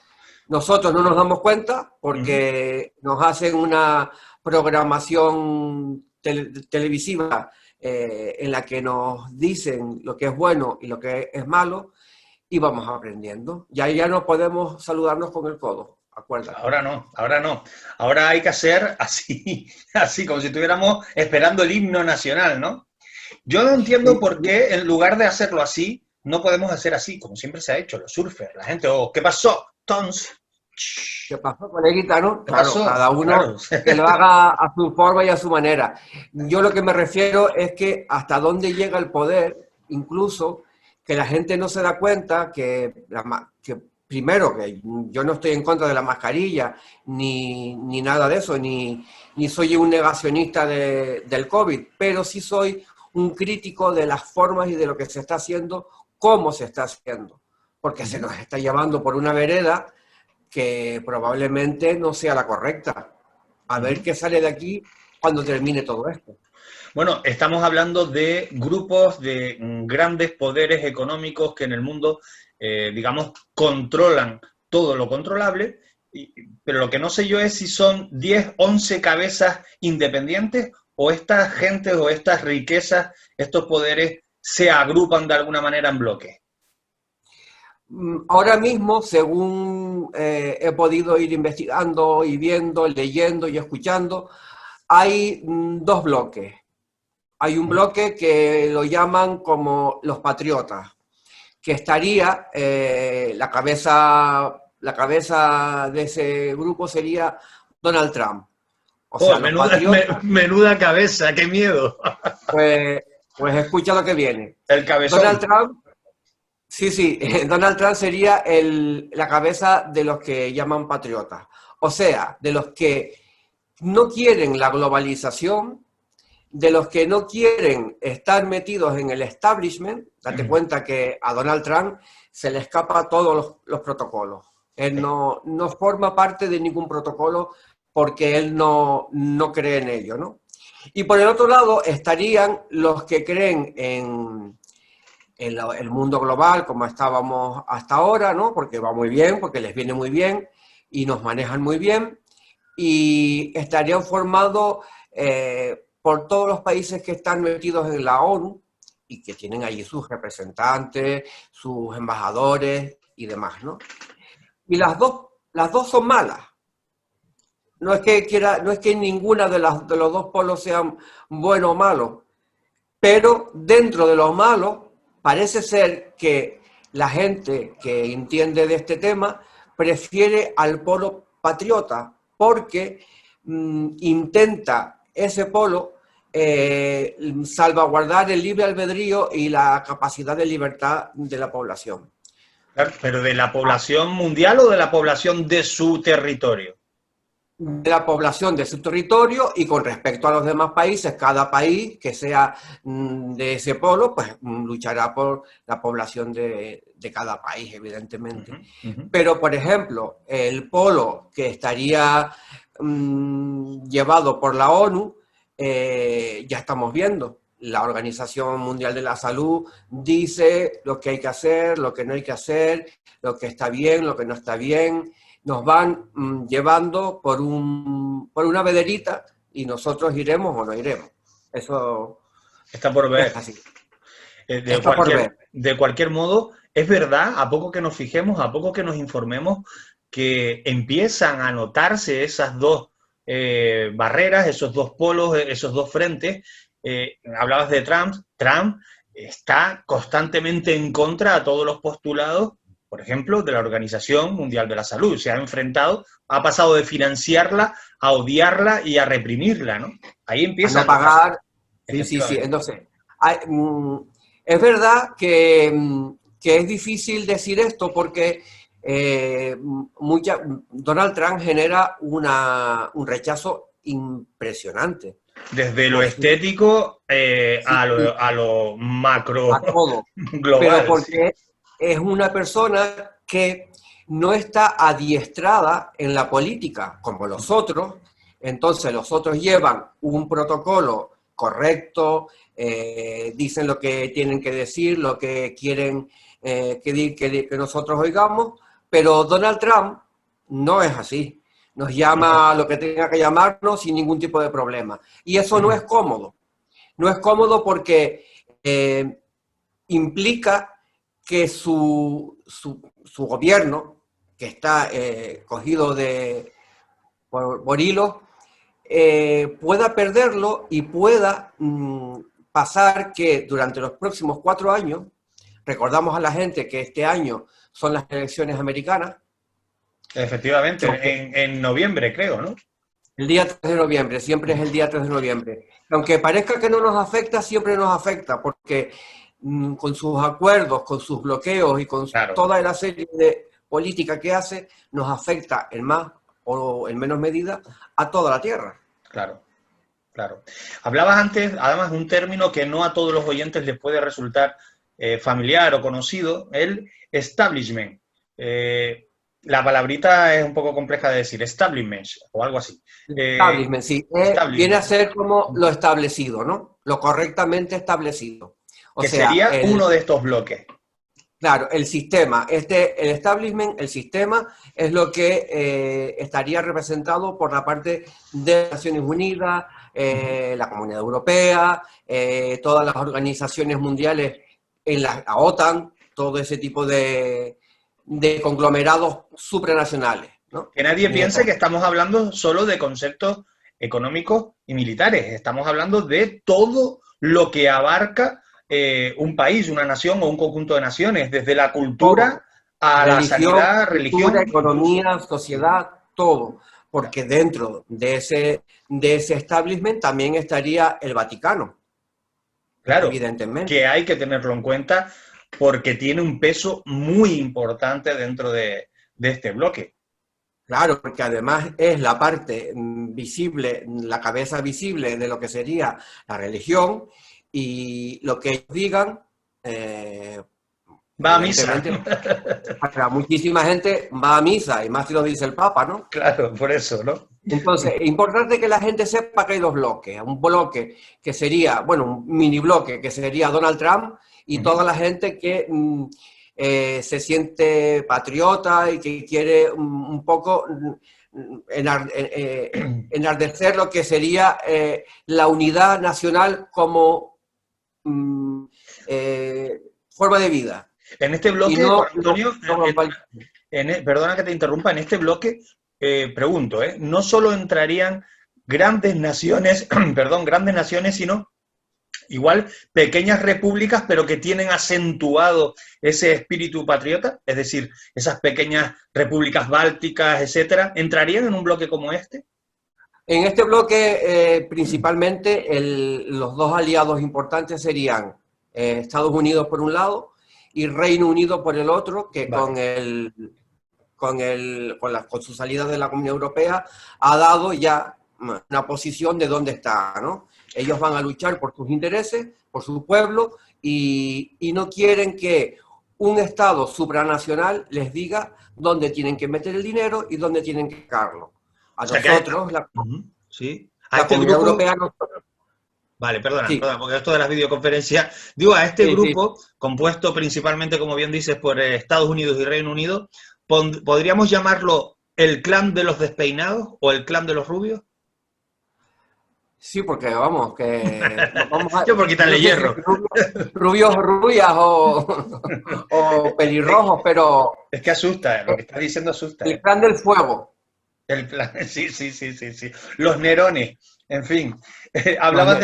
Nosotros no nos damos cuenta porque nos hacen una programación televisiva en la que nos dicen lo que es bueno y lo que es malo y vamos aprendiendo. Ya no podemos saludarnos con el codo, acuérdate. Ahora no. Ahora hay que hacer así como si estuviéramos esperando el himno nacional, ¿no? Yo no entiendo por qué en lugar de hacerlo así, no podemos hacer así, como siempre se ha hecho, los surfers, la gente, ¿qué pasó? Tons. ¿Qué pasó, coleguita, no? Claro, cada uno que lo haga a su forma y a su manera. Yo lo que me refiero es que hasta dónde llega el poder, incluso que la gente no se da cuenta que primero, que yo no estoy en contra de la mascarilla, ni nada de eso, ni soy un negacionista del COVID, pero sí soy un crítico de las formas y de lo que se está haciendo, cómo se está haciendo, porque se nos está llevando por una vereda que probablemente no sea la correcta. A ver qué sale de aquí cuando termine todo esto. Bueno, estamos hablando de grupos de grandes poderes económicos que en el mundo, digamos, controlan todo lo controlable, pero lo que no sé yo es si son 10, 11 cabezas independientes o estas gentes o estas riquezas, estos poderes se agrupan de alguna manera en bloques. Ahora mismo, según he podido ir investigando y viendo, leyendo y escuchando, hay dos bloques. Hay un bloque que lo llaman como los patriotas, que estaría, la cabeza de ese grupo sería Donald Trump. O sea, menuda cabeza, qué miedo. Pues escucha lo que viene. El cabezón. Donald Trump Sí, Donald Trump sería la cabeza de los que llaman patriotas. O sea, de los que no quieren la globalización, de los que no quieren estar metidos en el establishment. Date cuenta que a Donald Trump se le escapa todos los protocolos. Él no forma parte de ningún protocolo porque él no cree en ello, ¿no? Y por el otro lado estarían los que creen en el mundo global como estábamos hasta ahora, ¿no? Porque va muy bien, porque les viene muy bien y nos manejan muy bien, y estarían formados por todos los países que están metidos en la ONU y que tienen allí sus representantes, sus embajadores y demás, ¿no? Y las dos son malas. No es que ninguna de los dos polos sean bueno o malo, pero dentro de los malos parece ser que la gente que entiende de este tema prefiere al polo patriota porque intenta ese polo salvaguardar el libre albedrío y la capacidad de libertad de la población. Claro, ¿pero de la población mundial o de la población de su territorio? De la población de su territorio, y con respecto a los demás países, cada país que sea de ese polo, pues luchará por la población de cada país, evidentemente. Pero, por ejemplo, el polo que estaría llevado por la ONU, ya estamos viendo. La Organización Mundial de la Salud dice lo que hay que hacer, lo que no hay que hacer, lo que está bien, lo que no está bien. Nos van llevando por una vederita y nosotros iremos o no iremos. Eso está por ver. Es así. De cualquier modo, es verdad, a poco que nos fijemos, a poco que nos informemos, que empiezan a notarse esas dos barreras, esos dos polos, esos dos frentes. Hablabas de Trump. Trump está constantemente en contra a todos los postulados, por ejemplo, de la Organización Mundial de la Salud. Se ha enfrentado, ha pasado de financiarla a odiarla y a reprimirla, ¿no? Ahí empieza a no pagar. Sí. Entonces, es verdad que es difícil decir esto porque Donald Trump genera un rechazo impresionante. Desde lo estético a lo macro. A todo. Global. Pero porque es una persona que no está adiestrada en la política como los otros. Entonces los otros llevan un protocolo correcto, dicen lo que tienen que decir, lo que quieren que nosotros oigamos, pero Donald Trump no es así. Nos llama lo que tenga que llamarnos sin ningún tipo de problema. Y eso no es cómodo. No es cómodo porque implica que su gobierno, que está cogido por hilos, pueda perderlo y pueda pasar que durante los próximos 4 años, recordamos a la gente que este año son las elecciones americanas. Efectivamente, en noviembre creo, ¿no? El día 3 de noviembre, siempre es el día 3 de noviembre. Aunque parezca que no nos afecta, siempre nos afecta, porque con sus acuerdos, con sus bloqueos y con toda la serie de política que hace, nos afecta en más o en menos medida a toda la Tierra. Claro. Hablabas antes, además, de un término que no a todos los oyentes les puede resultar familiar o conocido, el establishment. La palabrita es un poco compleja de decir, establishment o algo así. Establishment, sí. Viene a ser como lo establecido, ¿no? Lo correctamente establecido. O sea, sería uno de estos bloques. Claro, el sistema. El establishment, el sistema, es lo que estaría representado por la parte de Naciones Unidas, la Comunidad Europea, todas las organizaciones mundiales, en la OTAN, todo ese tipo de conglomerados supranacionales, ¿no? Que nadie piense que estamos hablando solo de conceptos económicos y militares. Estamos hablando de todo lo que abarca un país, una nación o un conjunto de naciones, desde la cultura a la sanidad, religión, economía, sociedad, todo. Porque dentro de ese establishment también estaría el Vaticano. Claro, evidentemente. Que hay que tenerlo en cuenta porque tiene un peso muy importante dentro de este bloque. Claro, porque además es la parte visible, la cabeza visible de lo que sería la religión, y lo que ellos digan, va a misa. Para muchísima gente va a misa, y más si lo dice el Papa, ¿no? Claro, por eso, ¿no? Entonces, es importante que la gente sepa que hay dos bloques. Un bloque que sería, bueno, un mini bloque que sería Donald Trump, y toda la gente que se siente patriota y que quiere un poco enardecer lo que sería la unidad nacional como forma de vida. En este bloque, no, Antonio, perdona que te interrumpa, en este bloque, pregunto, no solo entrarían grandes naciones, perdón, grandes naciones, sino igual pequeñas repúblicas, pero que tienen acentuado ese espíritu patriota, es decir, esas pequeñas repúblicas bálticas, etcétera, ¿entrarían en un bloque como este? En este bloque, principalmente, los dos aliados importantes serían Estados Unidos por un lado y Reino Unido por el otro, que vale, con su salida de la Comunidad Europea ha dado ya una posición de dónde está, ¿no? Ellos van a luchar por sus intereses, por su pueblo, y no quieren que un Estado supranacional les diga dónde tienen que meter el dinero y dónde tienen que sacarlo. A nosotros, la Comunidad Europea... Vale, perdona, porque esto de las videoconferencias... Digo, a este grupo, compuesto principalmente, como bien dices, por Estados Unidos y Reino Unido, ¿podríamos llamarlo el clan de los despeinados o el clan de los rubios? Sí, porque vamos, vamos yo por quitarle hierro. Rubios o rubias o pelirrojos, pero... Es que asusta, lo que estás diciendo asusta. El clan del fuego. El plan, sí. Los Nerones, en fin. Hablabas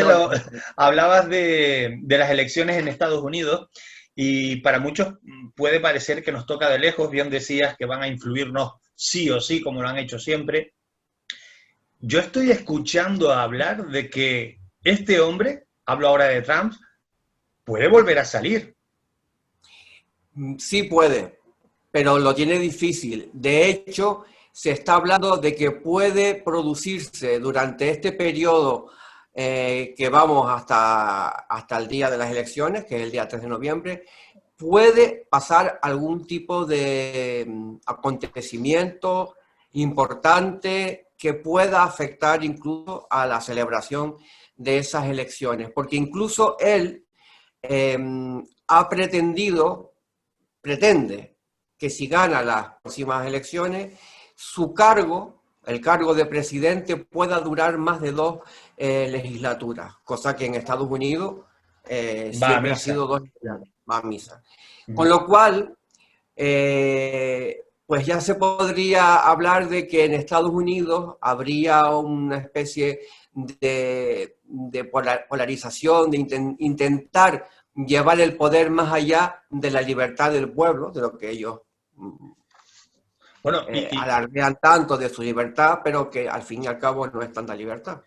de las elecciones en Estados Unidos, y para muchos puede parecer que nos toca de lejos. Bien decías que van a influirnos sí o sí, como lo han hecho siempre. Yo estoy escuchando hablar de que este hombre, hablo ahora de Trump, puede volver a salir. Sí puede, pero lo tiene difícil. De hecho, se está hablando de que puede producirse durante este periodo que vamos hasta el día de las elecciones, que es el día 3 de noviembre, puede pasar algún tipo de acontecimiento importante que pueda afectar incluso a la celebración de esas elecciones, porque incluso él pretende que si gana las próximas elecciones, su cargo, el cargo de presidente, pueda durar más de 2 legislaturas, cosa que en Estados Unidos siempre ha sido 2 legislaturas, va a misa. Con lo cual, pues ya se podría hablar de que en Estados Unidos habría una especie de polarización, de intentar llevar el poder más allá de la libertad del pueblo, de lo que ellos alardean tanto de su libertad, pero que al fin y al cabo no es tanta libertad.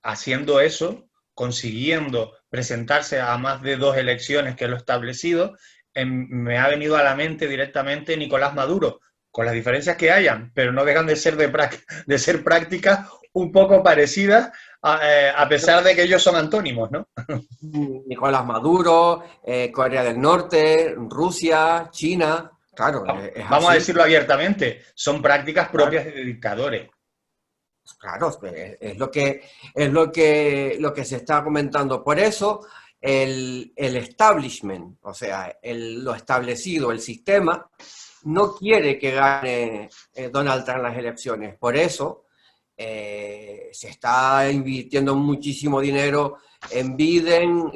Haciendo eso, consiguiendo presentarse a más de 2 elecciones que lo establecido, me ha venido a la mente directamente Nicolás Maduro, con las diferencias que hayan, pero no dejan de ser prácticas un poco parecidas, a pesar de que ellos son antónimos, ¿no? Nicolás Maduro, Corea del Norte, Rusia, China, claro. Vamos a decirlo abiertamente, son prácticas propias de dictadores. Claro, es lo que se está comentando. Por eso el establishment, o sea, lo establecido, el sistema, no quiere que gane Donald Trump las elecciones. Por eso se está invirtiendo muchísimo dinero en Biden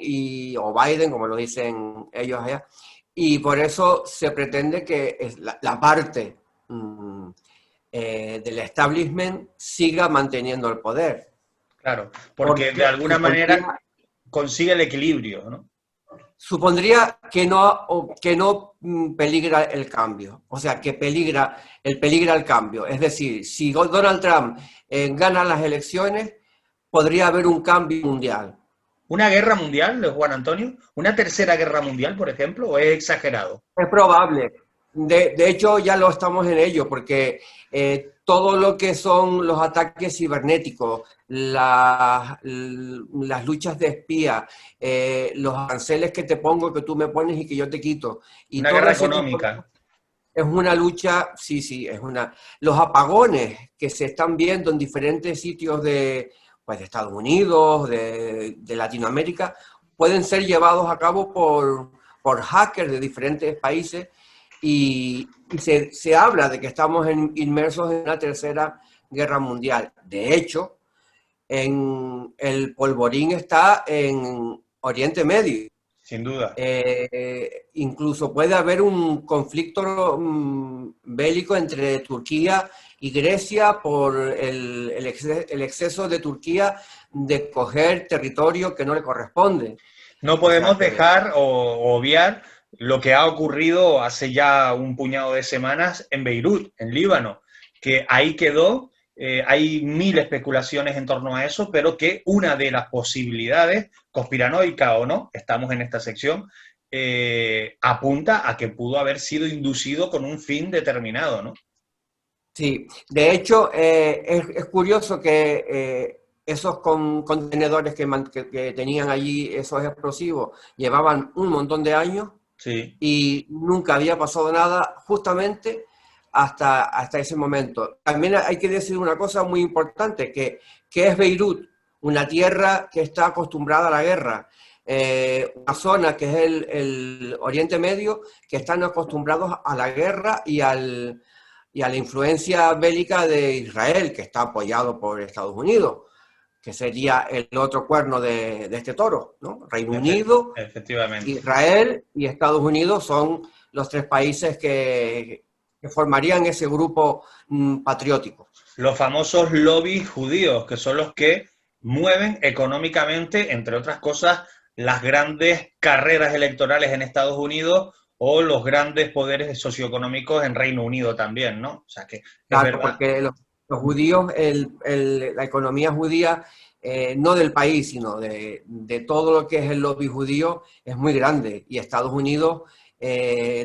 o Biden, como lo dicen ellos allá, y por eso se pretende que la parte del establishment siga manteniendo el poder. Claro, porque de alguna manera consigue el equilibrio, ¿no? Supondría que no peligra el cambio, o sea, que peligra el cambio. Es decir, si Donald Trump gana las elecciones, podría haber un cambio mundial. ¿Una guerra mundial, Juan Antonio? ¿Una tercera guerra mundial, por ejemplo? ¿O es exagerado? Es probable. De hecho, ya lo estamos en ello, porque todo lo que son los ataques cibernéticos, las luchas de espía, los aranceles que te pongo, que tú me pones y que yo te quito. Y una todo guerra ese tipo económica. es una lucha, sí, es una... Los apagones que se están viendo en diferentes sitios pues, de Estados Unidos, de Latinoamérica, pueden ser llevados a cabo por hackers de diferentes países y se habla de que estamos inmersos en una tercera guerra mundial. De hecho, el polvorín está en Oriente Medio. Sin duda. Incluso puede haber un conflicto bélico entre Turquía y Grecia por el exceso de Turquía de coger territorio que no le corresponde. No podemos dejar o obviar lo que ha ocurrido hace ya un puñado de semanas en Beirut, en Líbano, que ahí quedó. Hay mil especulaciones en torno a eso, pero que una de las posibilidades, conspiranoica o no, estamos en esta sección, apunta a que pudo haber sido inducido con un fin determinado, ¿no? Sí, de hecho, es curioso que esos contenedores que tenían allí, esos explosivos, llevaban un montón de años, sí, y nunca había pasado nada justamente hasta ese momento. También hay que decir una cosa muy importante, que es Beirut, una tierra que está acostumbrada a la guerra, una zona que es el Oriente Medio, que están acostumbrados a la guerra y a la influencia bélica de Israel, que está apoyado por Estados Unidos, que sería el otro cuerno de este toro, ¿no? Reino Unido, efectivamente, Israel y Estados Unidos son los tres países que formarían ese grupo patriótico. Los famosos lobbies judíos, que son los que mueven económicamente, entre otras cosas, las grandes carreras electorales en Estados Unidos o los grandes poderes socioeconómicos en Reino Unido también, ¿no? O sea que es claro, verdad. Porque los judíos, la economía judía, no del país, sino de todo lo que es el lobby judío, es muy grande. Y Estados Unidos,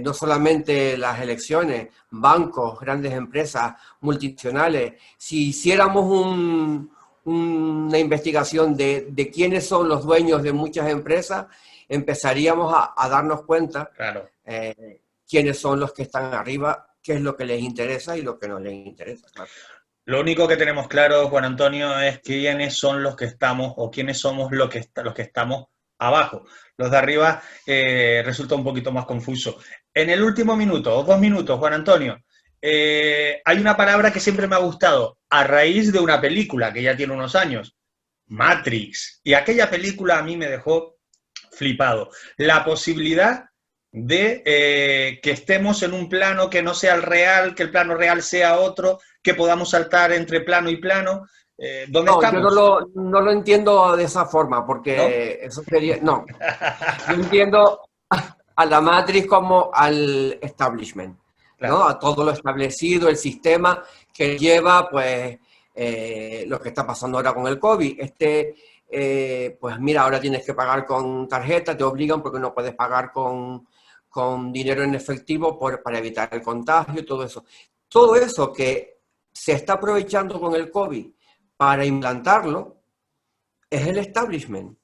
no solamente las elecciones, bancos, grandes empresas multinacionales, si hiciéramos una investigación de quiénes son los dueños de muchas empresas, empezaríamos a darnos cuenta, claro, quiénes son los que están arriba, qué es lo que les interesa y lo que no les interesa. Claro. Lo único que tenemos claro, Juan Antonio, es quiénes son los que estamos o quiénes somos los que estamos abajo. Los de arriba resulta un poquito más confuso. En el último minuto, o 2 minutos, Juan Antonio, hay una palabra que siempre me ha gustado, a raíz de una película que ya tiene unos años, Matrix. Y aquella película a mí me dejó flipado. La posibilidad de que estemos en un plano que no sea el real, que el plano real sea otro, que podamos saltar entre plano y plano. ¿Dónde estamos? Yo no lo entiendo de esa forma, porque eso sería... No, yo entiendo a la Matrix como al establishment, claro, ¿no? A todo lo establecido, el sistema que lleva, pues, lo que está pasando ahora con el COVID. Pues mira, ahora tienes que pagar con tarjeta, te obligan porque no puedes pagar con dinero en efectivo para evitar el contagio y todo eso. Todo eso que se está aprovechando con el COVID para implantarlo es el establishment,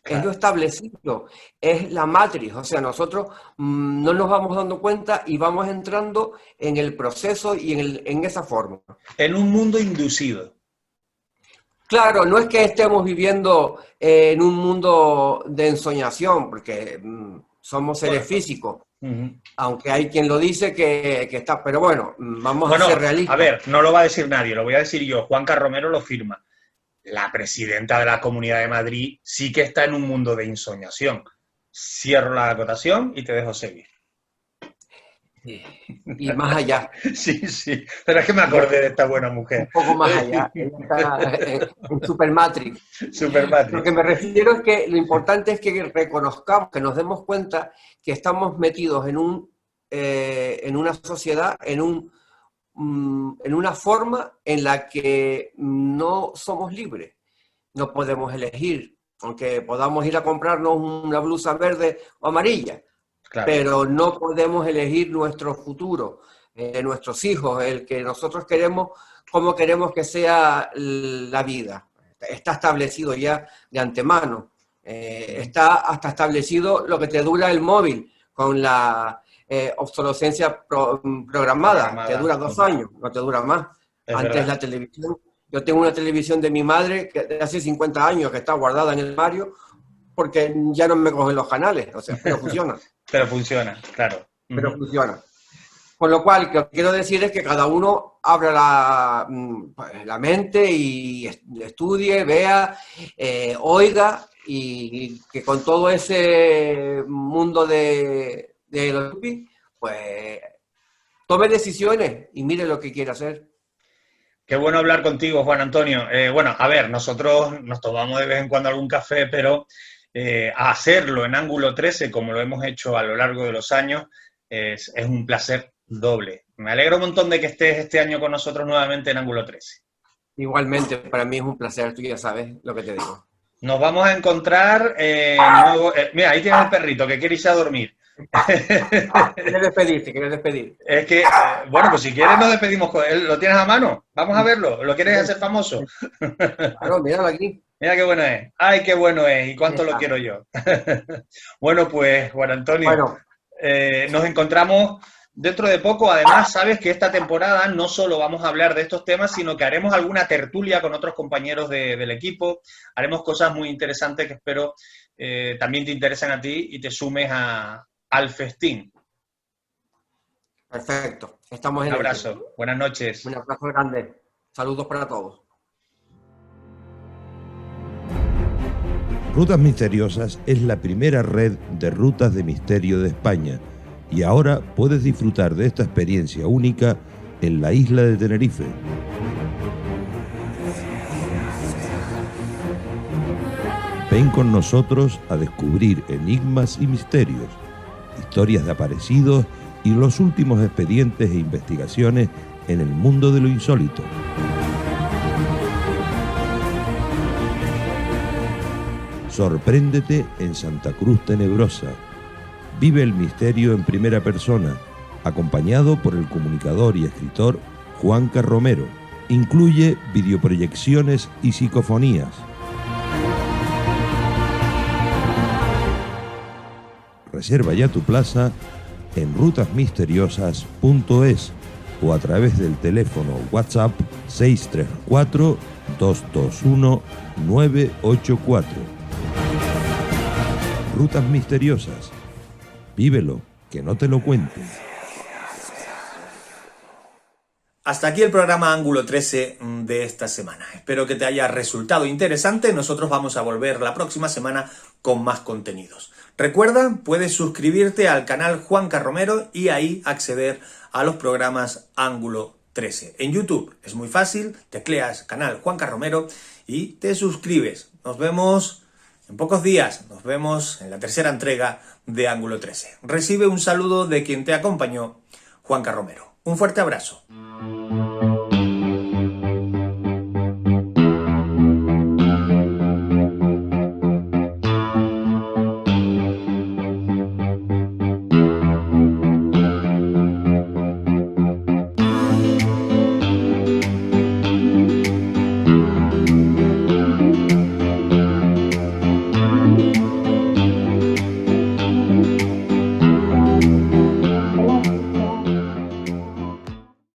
claro, es lo establecido, es la matriz. O sea, nosotros no nos vamos dando cuenta y vamos entrando en el proceso y en esa forma. En un mundo inducido. Claro, no es que estemos viviendo en un mundo de ensoñación, porque somos seres físicos, aunque hay quien lo dice que está, pero bueno, vamos a ser realistas. A ver, no lo va a decir nadie, lo voy a decir yo, Juanca Romero lo firma. La presidenta de la Comunidad de Madrid sí que está en un mundo de ensoñación. Cierro la acotación y te dejo seguir. Y más allá. Sí, pero es que me acordé de esta buena mujer. Un poco más allá, ella está en Super Matrix. Super Matrix. Lo que me refiero es que lo importante es que reconozcamos, que nos demos cuenta que estamos metidos en una sociedad, en una forma en la que no somos libres. No podemos elegir aunque podamos ir a comprarnos una blusa verde o amarilla, Claro. pero no podemos elegir nuestro futuro, nuestros hijos, el que nosotros queremos, cómo queremos que sea la vida. Está establecido ya de antemano. Está hasta establecido lo que te dura el móvil con la obsolescencia programada. Te dura 2 años, no te dura más. Es Antes verdad. la televisión, yo tengo una televisión de mi madre que de hace 50 años que está guardada en el armario porque ya no me cogen los canales, o sea, pero funciona. Pero funciona, claro. Pero funciona. Con lo cual, lo que quiero decir es que cada uno abra la mente y estudie, vea, oiga, y que con todo ese mundo de los hippies, pues tome decisiones y mire lo que quiere hacer. Qué bueno hablar contigo, Juan Antonio. Bueno, a ver, nosotros nos tomamos de vez en cuando algún café, pero hacerlo en Ángulo 13, como lo hemos hecho a lo largo de los años, es un placer doble. Me alegro un montón de que estés este año con nosotros nuevamente en Ángulo 13. Quialmente, para mí es un placer, tú ya sabes lo que te digo. Nos vamos a encontrar nuevo, mira, ahí tienes el perrito que quiere irse a dormir. Quieres despedir. Es que, bueno, pues si quieres nos despedimos con él. ¿Lo tienes a mano? Vamos a verlo. ¿Lo quieres hacer famoso? Claro, míralo aquí. Mira qué bueno es. Ay, qué bueno es. Y cuánto lo quiero yo. Bueno, pues, Juan Antonio, nos encontramos dentro de poco. Además, sabes que esta temporada no solo vamos a hablar de estos temas, sino que haremos alguna tertulia con otros compañeros del equipo. Haremos cosas muy interesantes que espero también te interesen a ti y te sumes al festín. Perfecto. Estamos en Un abrazo. Buenas noches. Un abrazo grande. Saludos para todos. Rutas Misteriosas es la primera red de rutas de misterio de España y ahora puedes disfrutar de esta experiencia única en la isla de Tenerife. Ven con nosotros a descubrir enigmas y misterios, historias de aparecidos y los últimos expedientes e investigaciones en el mundo de lo insólito. Sorpréndete en Santa Cruz Tenebrosa. Vive el misterio en primera persona, acompañado por el comunicador y escritor Juanca Romero. Incluye videoproyecciones y psicofonías. Reserva ya tu plaza en rutasmisteriosas.es o a través del teléfono WhatsApp 634-221-984. Rutas Misteriosas. Vívelo, que no te lo cuenten. Hasta aquí el programa Ángulo 13 de esta semana. Espero que te haya resultado interesante. Nosotros vamos a volver la próxima semana con más contenidos. Recuerda, puedes suscribirte al canal Juanca Romero y ahí acceder a los programas Ángulo 13. En YouTube es muy fácil, tecleas canal Juanca Romero y te suscribes. Nos vemos en pocos días, nos vemos en la tercera entrega de Ángulo 13. Recibe un saludo de quien te acompañó, Juanca Romero. Un fuerte abrazo.